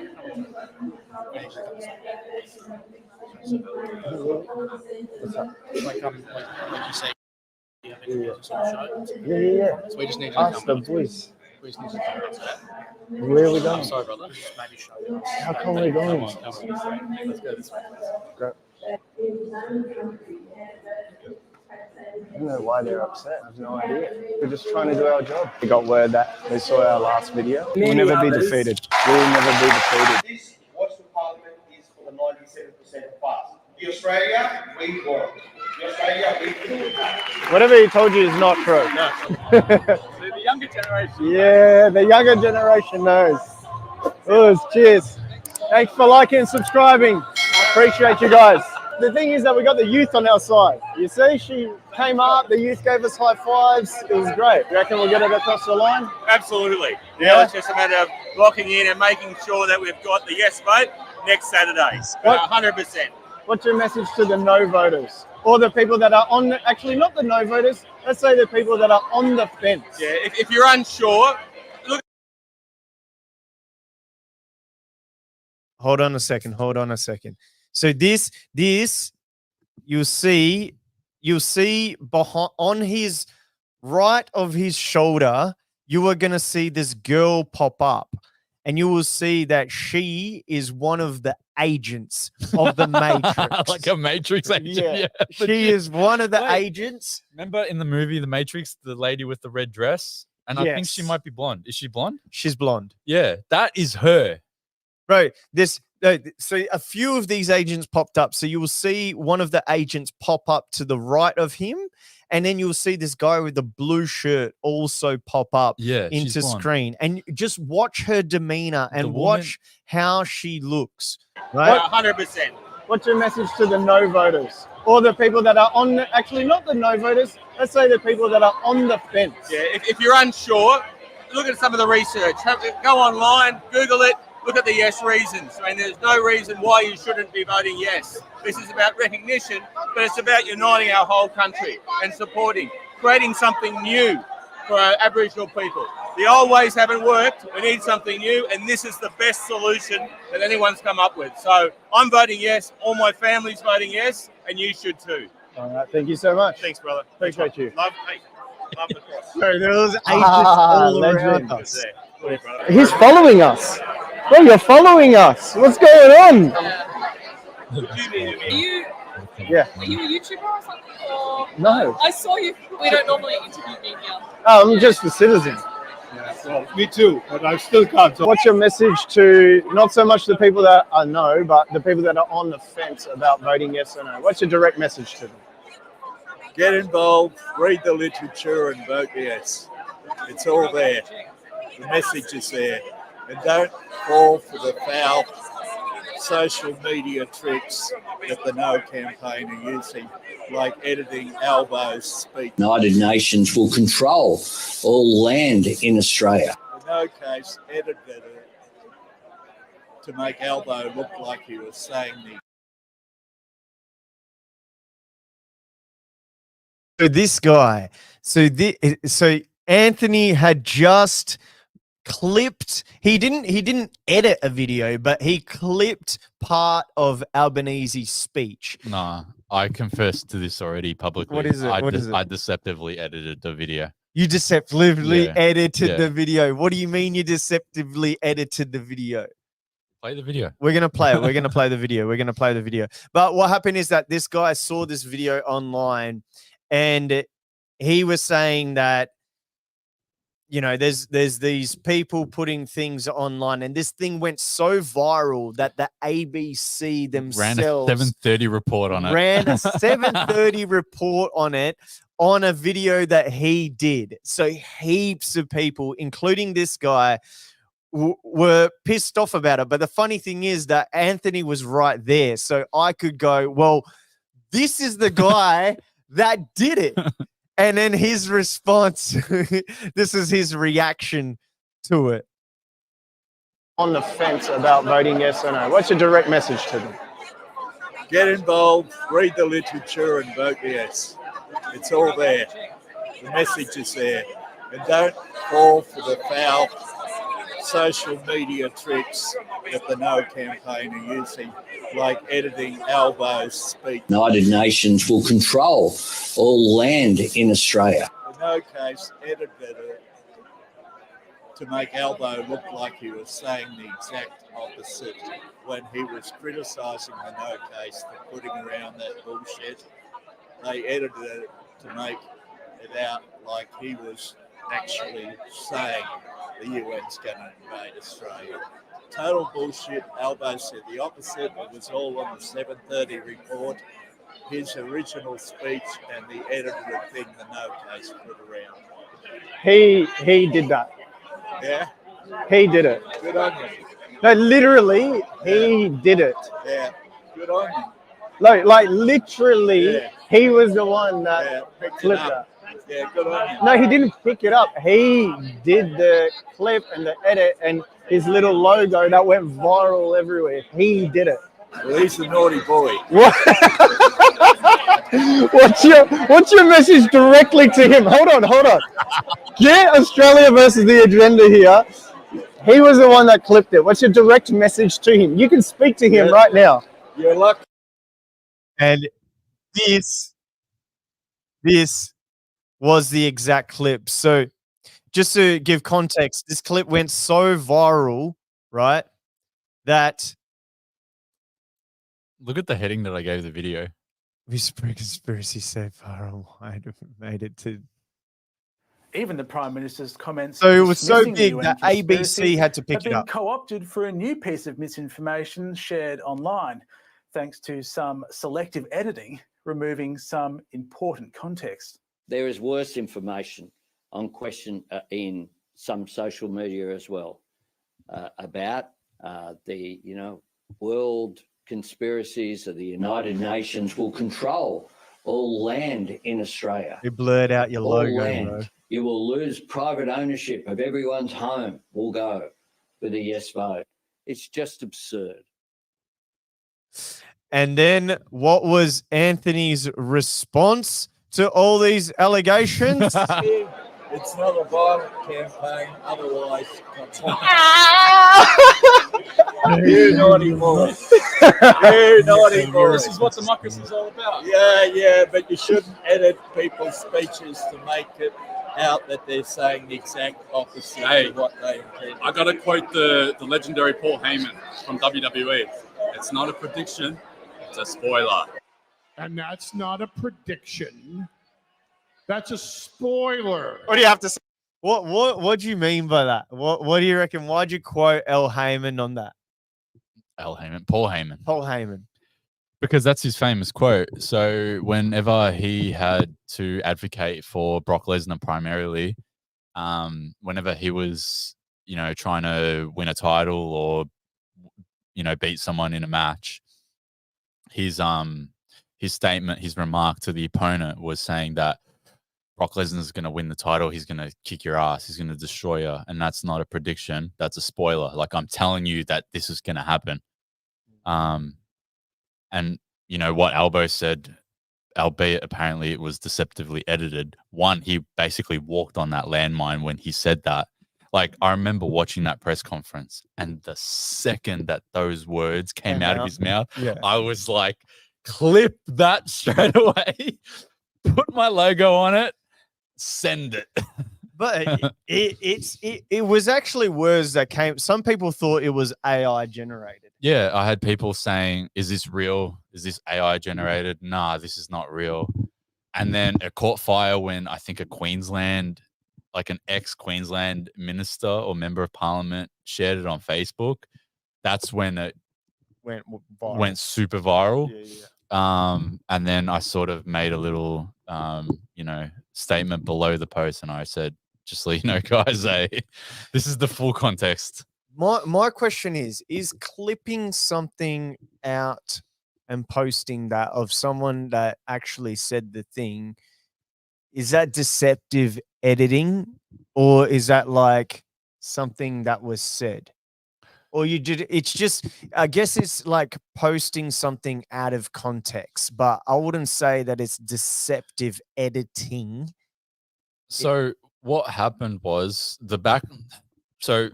What's that? Like you say. Yeah. So we just need you to Ask come the with us. voice. We just need you to come with us. Where are we going? I'm sorry, brother. Just maybe show us. How come we're going? Come on. Let's go this way, please. Go. I don't know why they're upset. I have no idea. We're just trying to do our job. We got word that they saw our last video. We'll never be defeated. We'll never be defeated. This watch the parliament is for the 97% of us. The Australia, we want. The Australia, we want. Whatever he told you is not true. The younger generation. Yeah, the younger generation knows. Uz, cheers. Thanks for liking and subscribing. Appreciate you guys. The thing is that we got the youth on our side. You see, she came up, the youth gave us high fives. It was great. You reckon we'll get it across the line? Absolutely. Yeah. Now it's just a matter of locking in and making sure that we've got the yes vote next Saturday. What? 100%. What's your message to the no voters? Or the people that are on, actually not the no voters, let's say the people that are on the fence. Yeah, if you're unsure, look. Hold on a second. So this you'll see behind on his right of his shoulder, you are gonna see this girl pop up, and you will see that she is one of the agents of the Matrix. Like a Matrix agent. Yeah, she is one of the agents. Remember in the movie The Matrix, the lady with the red dress? And I think she Yes. might be blonde. Is she blonde? She's blonde. Yeah, that is her. Bro, so a few of these agents popped up. So you will see one of the agents pop up to the right of him, and then you'll see this guy with the blue shirt also pop up into screen. And just watch her demeanor and watch how she looks. Right? 100%. What's your message to the no voters? Or the people that are on, actually not the no voters, let's say the people that are on the fence. Yeah, if you're unsure, look at some of the research. Go online, Google it, look at the yes reasons. I mean, there's no reason why you shouldn't be voting yes. This is about recognition, but it's about uniting our whole country and supporting, creating something new for our Aboriginal people. The old ways haven't worked. We need something new, and this is the best solution that anyone's come up with. So I'm voting yes. All my family's voting yes, and you should too. All right, thank you so much. Thanks, brother. Appreciate you. Love the cross. Bro, there was agents all around legend. us. There. Brother. He's following us. Bro, you're following us. What's going on? Are you Yeah. Are you a YouTuber or something? Or No. I saw you. We don't normally interview media. Oh, I'm just a citizen. Me too, but I still can't talk. What's your message to not so much the people that are no, but the people that are on the fence about voting yes or no? What's your direct message to them? Get involved, read the literature and vote yes. It's all there. The message is there. And don't fall for the foul social media tricks that the No campaign are using, like editing Albo's speech. United Nations will control all land in Australia. The No case edited it to make Albo look like he was saying the So this guy, so Anthony had just clipped. He didn't edit a video, but he clipped part of Albanese's speech. Nah, I confessed to this already publicly. What is it? I What is it? I deceptively edited the video. You deceptively Yeah. edited Yeah. the video. What do you mean you deceptively edited the video? Play the video. We're going to play it. We're going to play the video. We're going to play the video. But what happened is that this guy saw this video online and he was saying that, you know, there's these people putting things online, and this thing went so viral that the ABC themselves Ran a 7:30 report on it. Ran a 7:30 report on it on a video that he did. So heaps of people, including this guy, were pissed off about it. But the funny thing is that Anthony was right there. So I could go, well, this is the guy that did it. And then his response, this is his reaction to it. On the fence about voting yes or no. What's your direct message to them? Get involved, read the literature and vote yes. It's all there. The message is there. And don't fall for the foul social media tricks that the No campaign are using, like editing Albo's speech. United Nations will control all land in Australia. The No case edited it to make Albo look like he was saying the exact opposite when he was criticising the No case for putting around that bullshit. They edited it to make it out like he was actually saying the UN's going to invade Australia. Total bullshit. Albo said the opposite. It was all on the 7:30 report. His original speech and the edited thing the No case put around. He did that. Yeah? He did it. Good on you. No, literally, he did it. Yeah. Good on you. Like literally, Yeah. he was the one that Yeah. Picked it flipped up. Yeah, good on you. No, he didn't pick it up. He did the clip and the edit and his little logo that went viral everywhere. He did it. Well, he's the naughty boy. What? What's your message directly to him? Hold on. Get Australia versus the agenda here. He was the one that clipped it. What's your direct message to him? You can speak to him right now. You're lucky. And this was the exact clip. So just to give context, this clip went so viral, right, that Look at the heading that I gave the video. we spread conspiracy so far and wide made it to. Even the Prime Minister's comments. So it was so dismissing the big UN that conspiracy ABC had to pick have it been up. co-opted for a new piece of misinformation shared online, thanks to some selective editing, removing some important context. There is worse information on question in some social media as well about the world conspiracies of the United Nations will control all land in Australia. You blurred out your All logo, land. bro. You will lose private ownership of everyone's home. Will go with a yes vote. It's just absurd. And then what was Anthony's response to all these allegations? It's not a violent campaign, otherwise. You naughty boy. You naughty boy. This is what democracy is all about. Yeah, but you shouldn't edit people's speeches to make it out that they're saying the exact opposite of what they intended. I got to quote the legendary Paul Heyman from WWE. It's not a prediction, it's a spoiler. And that's not a prediction. That's a spoiler. What do you have to say? What do you mean by that? What do you reckon? Why'd you quote Paul Heyman on that? Paul Heyman. Paul Heyman. Because that's his famous quote. So whenever he had to advocate for Brock Lesnar primarily, whenever he was, trying to win a title or, beat someone in a match, his statement, his remark to the opponent was saying that Brock Lesnar is going to win the title. He's going to kick your ass. He's going to destroy you. And that's not a prediction. That's a spoiler. Like, I'm telling you that this is going to happen. And you know what Albo said, albeit apparently it was deceptively edited. One, he basically walked on that landmine when he said that. Like, I remember watching that press conference, and the second that those words came out of his mouth, I was like, clip that straight away, put my logo on it, send it. But it was actually words that came. Some people thought it was AI generated. Yeah, I had people saying, "Is this real? Is this AI generated?" Nah, this is not real. And then it caught fire when I think like an ex-Queensland minister or member of parliament shared it on Facebook. That's when it went super viral. And then I sort of made a little, statement below the post, and I said, just so you know, guys, this is the full context. My question is clipping something out and posting that of someone that actually said the thing, is that deceptive editing, or is that like something that was said? Or it's just, I guess it's like posting something out of context, but I wouldn't say that it's deceptive editing. So what happened was so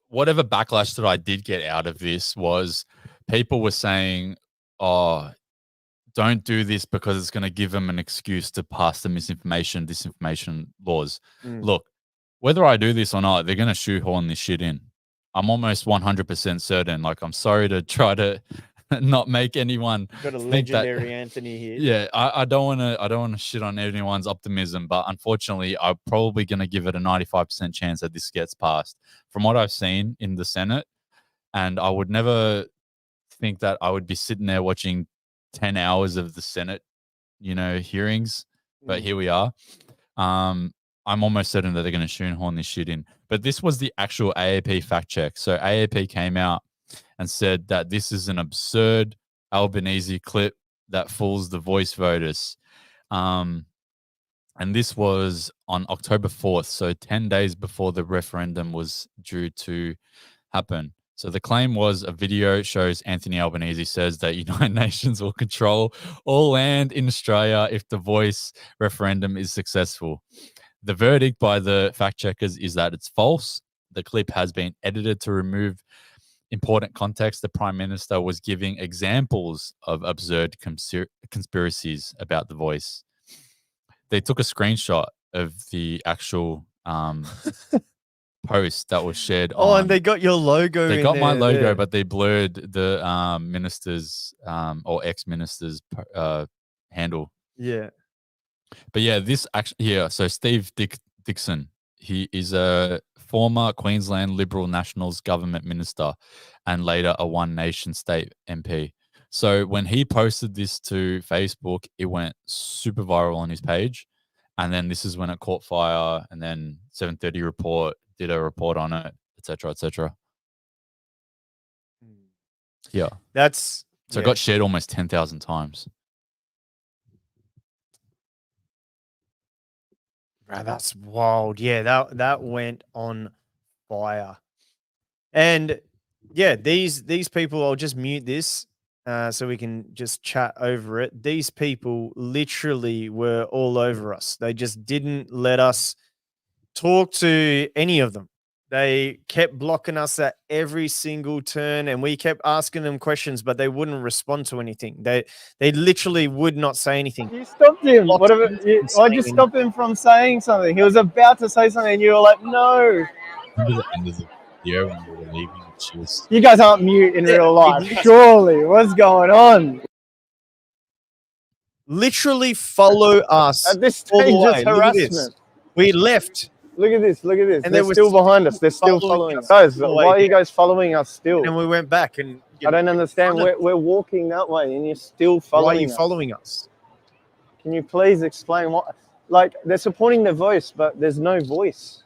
whatever backlash that I did get out of this was people were saying, oh, don't do this because it's going to give them an excuse to pass the disinformation laws. Look, whether I do this or not, they're going to shoehorn this shit in. I'm almost 100% certain. Like, I'm sorry to try to not make anyone Got a think legendary Anthony here. Yeah, I don't want to shit on anyone's optimism, but unfortunately, I'm probably going to give it a 95% chance that this gets passed. From what I've seen in the Senate, and I would never think that I would be sitting there watching 10 hours of the Senate, hearings, but here we are. I'm almost certain that they're going to shoehorn this shit in. But this was the actual AAP fact check. So AAP came out and said that this is an absurd Albanese clip that fools the Voice voters. And this was on October 4th, so 10 days before the referendum was due to happen. So the claim was a video shows Anthony Albanese says that United Nations will control all land in Australia if the Voice referendum is successful. The verdict by the fact checkers is that it's false. The clip has been edited to remove important context. The Prime Minister was giving examples of absurd conspiracies about the Voice. They took a screenshot of the actual post that was shared. And they got your logo. They got my there, logo, there. but they blurred the minister's or ex-minister's handle. Yeah. But yeah, so Steve Dixon, he is a former Queensland Liberal Nationals government minister and later a One Nation state MP. So when he posted this to Facebook, it went super viral on his page. And then this is when it caught fire, and then 730 Report did a report on it, etc., etc. Yeah. So it got shared almost 10,000 times. Bro, that's wild. Yeah, that went on fire. And yeah, these people, I'll just mute this so we can just chat over it. These people literally were all over us. They just didn't let us talk to any of them. They kept blocking us at every single turn, and we kept asking them questions, but they wouldn't respond to anything. They literally would not say anything. You stopped him. Why'd you stop him from saying something? He was about to say something, and you were like, no. Remember the end of the video when we were leaving? You guys aren't mute in real life, surely. What's going on? Literally follow us. At this stage, it's harassment. We left. Look at this. And they they're still behind us. They're still following us. Guys, why are you guys following us still? And we went back, and I don't understand. We're walking that way, and you're still following us. Why are you following us? Can you please explain what? Like, they're supporting the Voice, but there's no voice.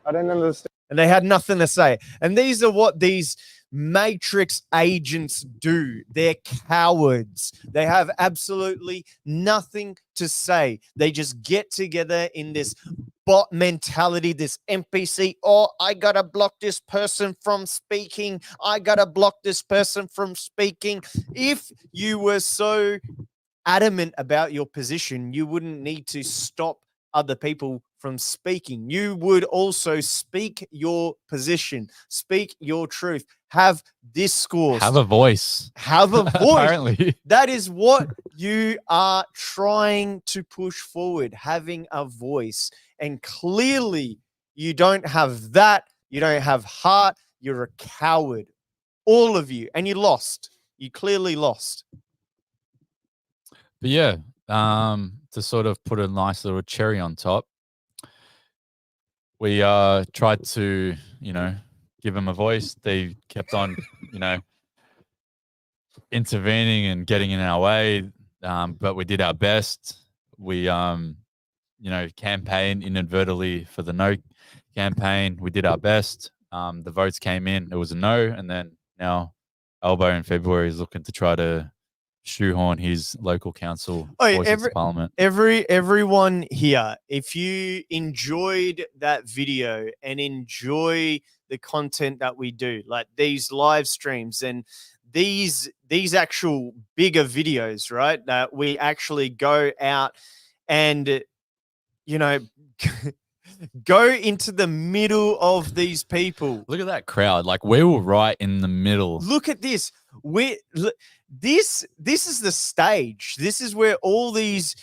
I don't understand. And they had nothing to say. And these are what these Matrix agents do. They're cowards. They have absolutely nothing to say. They just get together in this bot mentality, this NPC. Oh, I gotta block this person from speaking. I gotta block this person from speaking. If you were so adamant about your position, you wouldn't need to stop other people from speaking. You would also speak your position, speak your truth, have discourse, Have a voice. Have a voice. Apparently. That is what you are trying to push forward, having a voice. And clearly, you don't have that. You don't have heart. You're a coward. All of you. And you lost. You clearly lost. But yeah, to sort of put a nice little cherry on top, we tried to, give them a voice. They kept on, intervening and getting in our way, but we did our best. We, campaigned inadvertently for the no campaign. We did our best. The votes came in. It was a no, and then now Albo in February is looking to try to shoehorn his local council voice into parliament. Everyone here, if you enjoyed that video and enjoy the content that we do, like these live streams and these actual bigger videos, right? That we actually go out and go into the middle of these people. Look at that crowd. Like, we were right in the middle. Look at this. This is the stage. This is where all these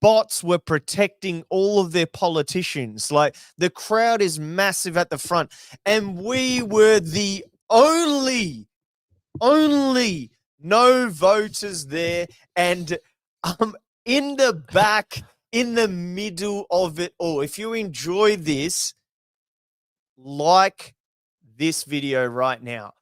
bots were protecting all of their politicians. Like, the crowd is massive at the front, and we were the only no voters there, and in the back, in the middle of it all. If you enjoy this, like this video right now.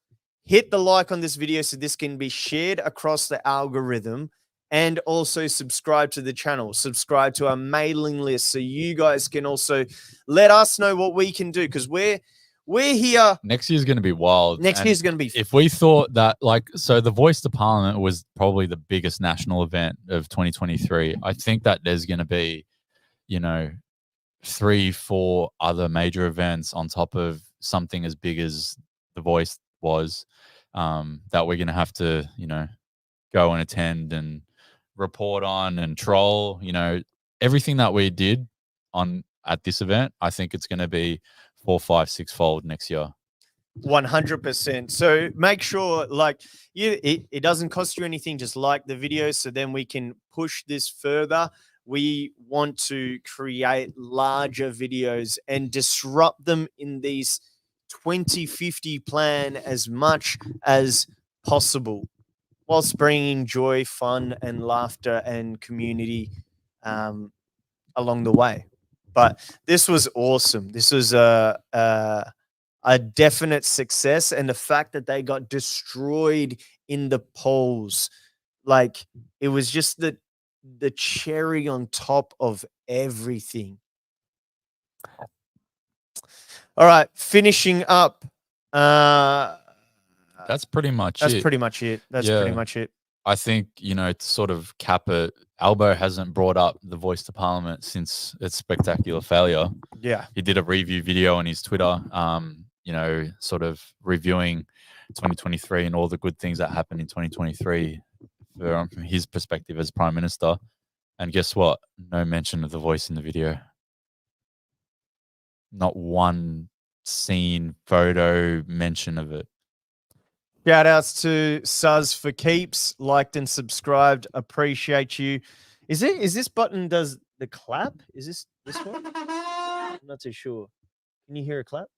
Hit the like on this video so this can be shared across the algorithm, and also subscribe to the channel. Subscribe to our mailing list so you guys can also let us know what we can do, because we're here. Next year's going to be wild. Next year's going to be. If we thought that, so the Voice to Parliament was probably the biggest national event of 2023. I think that there's going to be, 3-4 other major events on top of something as big as the Voice was, that we're going to have to, go and attend and report on and troll. Everything that we did at this event, I think it's going to be 4, 5, 6-fold next year. 100%. So make sure, it doesn't cost you anything. Just like the video, so then we can push this further. We want to create larger videos and disrupt them in these 2050 plan as much as possible, whilst bringing joy, fun, and laughter and community along the way. But this was awesome. This was a definite success, and the fact that they got destroyed in the polls, it was just the cherry on top of everything. All right, finishing up. That's pretty much it. That's pretty much it. I think, to sort of cap it, Albo hasn't brought up the Voice to Parliament since its spectacular failure. Yeah. He did a review video on his Twitter, sort of reviewing 2023 and all the good things that happened in 2023 from his perspective as Prime Minister. And guess what? No mention of the Voice in the video. Not one scene, photo, mention of it. Shout outs to Suz for keeps, liked and subscribed. Appreciate you. Is this button does the clap? Is this one? I'm not too sure. Can you hear a clap?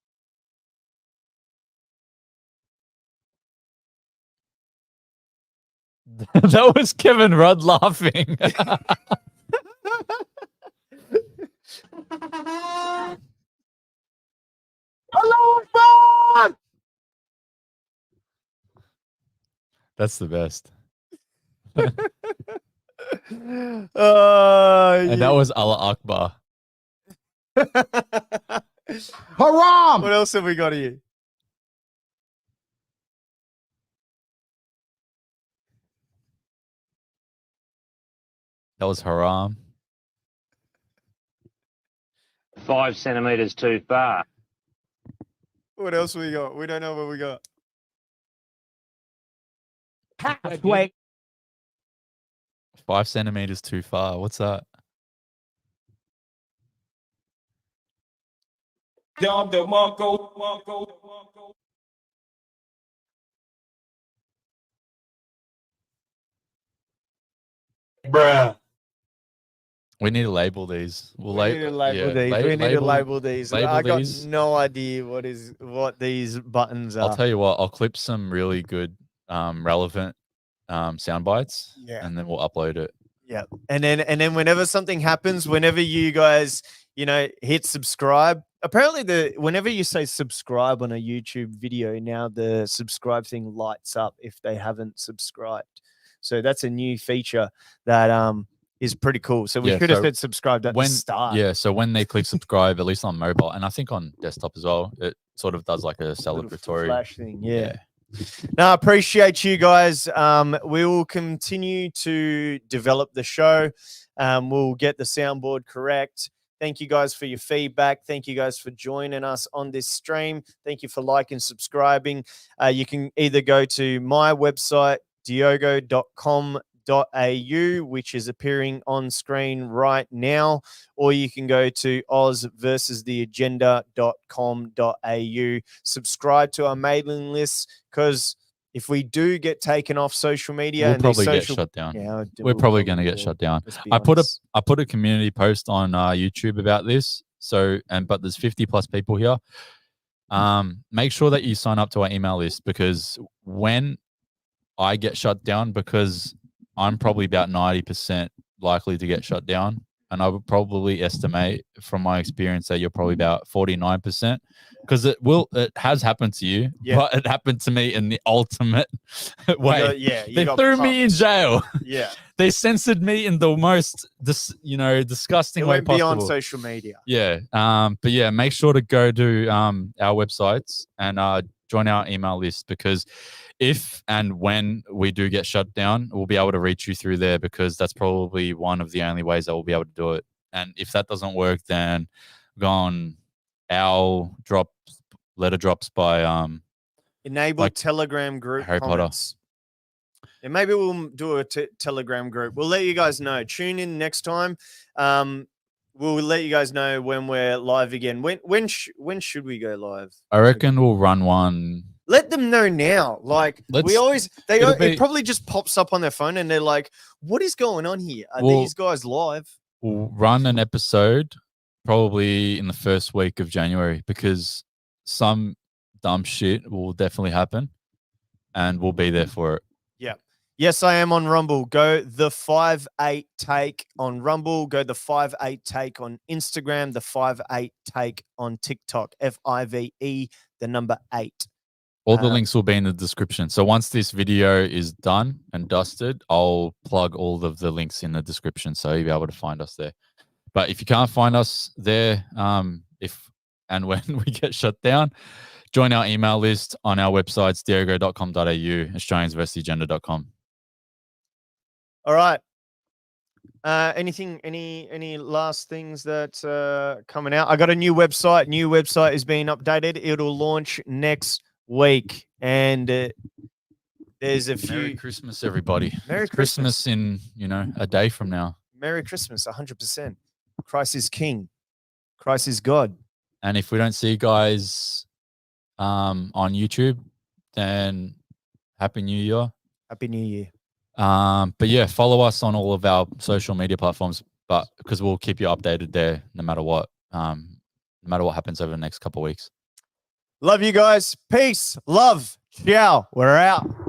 That was Kevin Rudd laughing. Hello, God! That's the best. And that was Allah Akbar. Haram! What else have we got here? That was haram. 5 centimeters too far. What else we got? We don't know what we got. Wait. 5 centimeters too far. What's that? Bruh. We need to label these. We'll We need to label these. We need to label these. I got no idea what these buttons I'll are. tell you what. I'll clip some really good, relevant, sound bites, Yeah. and then we'll upload it. Yeah, and then whenever something happens, whenever you guys hit subscribe. Apparently, whenever you say subscribe on a YouTube video, now the subscribe thing lights up if they haven't subscribed. So that's a new feature that is pretty cool. So we should have said subscribed at the start. Yeah, so when they click subscribe, at least on mobile, and I think on desktop as well, it sort of does like a celebratory flash thing. Yeah. No, I appreciate you guys. We will continue to develop the show. We'll get the soundboard correct. Thank you guys for your feedback. Thank you guys for joining us on this stream. Thank you for liking, subscribing. You can either go to my website, diogo.com.au, which is appearing on screen right now, or you can go to ozversustheagenda.com.au. Subscribe to our mailing list, because if we do get taken off social media, we'll probably get shut down. Yeah, we're probably going to get shut down. I put a community post on YouTube about this. So, but there's 50+ people here. Make sure that you sign up to our email list, because when I get shut down, because I'm probably about 90% likely to get shut down, and I would probably estimate from my experience that you're probably about 49%, because it has happened to you, but it happened to me in the ultimate way. They threw me in jail. Yeah. They censored me in the most disgusting way possible. Beyond social media. Yeah. But yeah, make sure to go to our websites and join our email list, because if and when we do get shut down, we'll be able to reach you through there, because that's probably one of the only ways that we'll be able to do it. And if that doesn't work, then go on owl letter drops by enable Telegram group Harry comments. And maybe we'll do a Telegram group. We'll let you guys know. Tune in next time. We'll let you guys know when we're live again. When should we go live? I reckon we'll run one. Let them know now. Like it probably just pops up on their phone and they're like, "What is going on here? Are these guys live?" We'll run an episode probably in the first week of January, because some dumb shit will definitely happen, and we'll be there for it. Yeah. Yes, I am on Rumble. Go the 58 Take on Rumble. Go the 58 Take on Instagram. The 58 Take on TikTok. FIVE, the number 8. All the links will be in the description. So once this video is done and dusted, I'll plug all of the links in the description, so you'll be able to find us there. But if you can't find us there, if and when we get shut down, join our email list on our websites, diogo.com.au, australiansversustheagenda.com. All right. Any last things that coming out? I got a new website. New website is being updated. It'll launch next week, and there's a few. Merry Christmas, everybody. Merry Christmas in a day from now. Merry Christmas, 100%. Christ is King. Christ is God. And if we don't see you guys on YouTube, then Happy New Year. Happy New Year. But yeah, follow us on all of our social media platforms, but because we'll keep you updated there no matter what happens over the next couple of weeks. Love you guys. Peace. Love. Ciao. We're out.